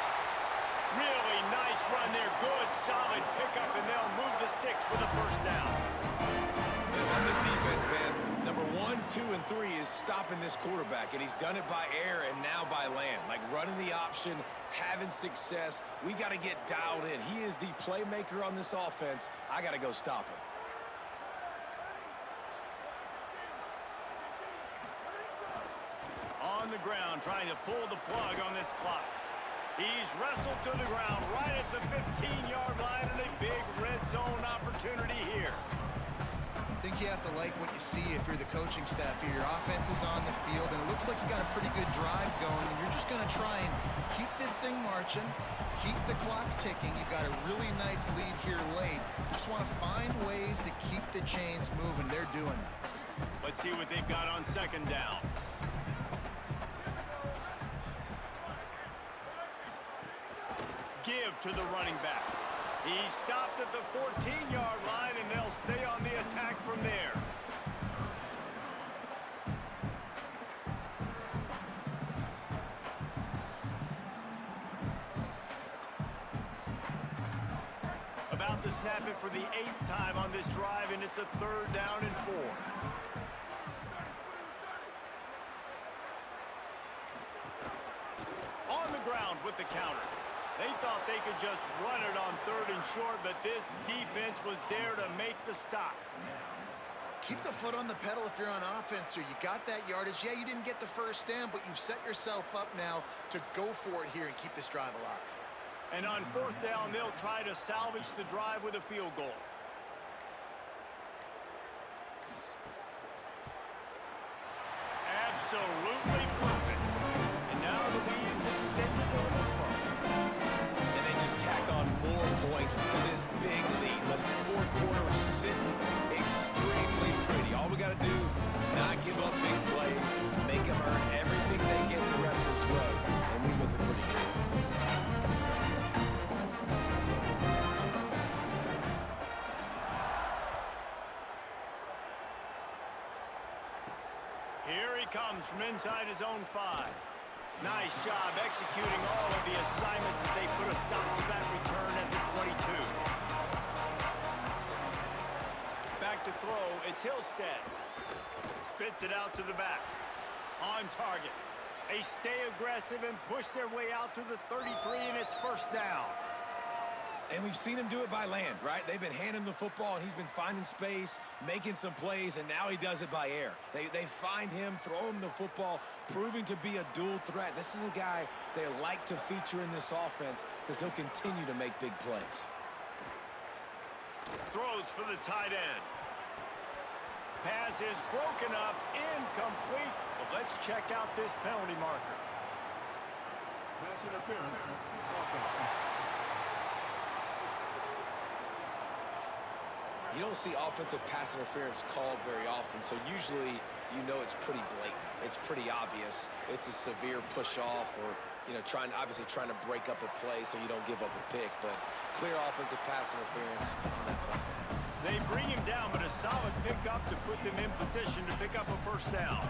[SPEAKER 1] Really nice run there. Good, solid pickup, and they'll move the sticks with a 1st down.
[SPEAKER 3] On this defense, man, #1, 2, and 3 is stopping this quarterback, and he's done it by air and now by land. Like running the option, having success. We got to get dialed in. He is the playmaker on this offense. I got to go stop him.
[SPEAKER 1] On the ground, trying to pull the plug on this clock. He's wrestled to the ground right at the 15-yard line, and a big red zone opportunity here.
[SPEAKER 4] I think you have to like what you see if you're the coaching staff here. Your offense is on the field, and it looks like you got a pretty good drive going, and you're just going to try and keep this thing marching, keep the clock ticking. You've got a really nice lead here late. Just want to find ways to keep the chains moving. They're doing that.
[SPEAKER 1] Let's see what they've got on 2nd down. Give to the running back. He stopped at the 14-yard line, and they'll stay on the attack from there. About to snap it for the 8th time on this drive, and it's a 3rd down and 4. On the ground with the counter. They thought they could just run it on 3rd and short, but this defense was there to make the stop.
[SPEAKER 4] Keep the foot on the pedal if you're on offense, sir. You got that yardage. Yeah, you didn't get the first down, but you've set yourself up now to go for it here and keep this drive alive.
[SPEAKER 1] And on 4th down, they'll try to salvage the drive with a field goal. Absolutely perfect. And now the lead is extended over the front.
[SPEAKER 3] And they just tack on more points to this big lead. Listen, 4th quarter is sitting extremely pretty. All we got to do, not give up big plays, make them earn everything they get the rest of this way, and we look pretty good.
[SPEAKER 1] Here he comes from inside his own 5. Nice job executing all of the assignments as they put a stop to that return at the 22. Back to throw, it's Hillstead. Spits it out to the back. On target. They stay aggressive and push their way out to the 33, and it's 1st down.
[SPEAKER 3] And we've seen him do it by land, right? They've been handing him the football, and he's been finding space, making some plays, and now he does it by air. They find him, throw him the football, proving to be a dual threat. This is a guy they like to feature in this offense because he'll continue to make big plays.
[SPEAKER 1] Throws for the tight end. Pass is broken up, incomplete. But let's check out this penalty marker.
[SPEAKER 5] Pass interference. Offense.
[SPEAKER 3] You don't see offensive pass interference called very often, so usually you know it's pretty blatant. It's pretty obvious. It's a severe push-off or, you know, obviously trying to break up a play so you don't give up a pick, but clear offensive pass interference on that play.
[SPEAKER 1] They bring him down, but a solid pickup to put them in position to pick up a 1st down.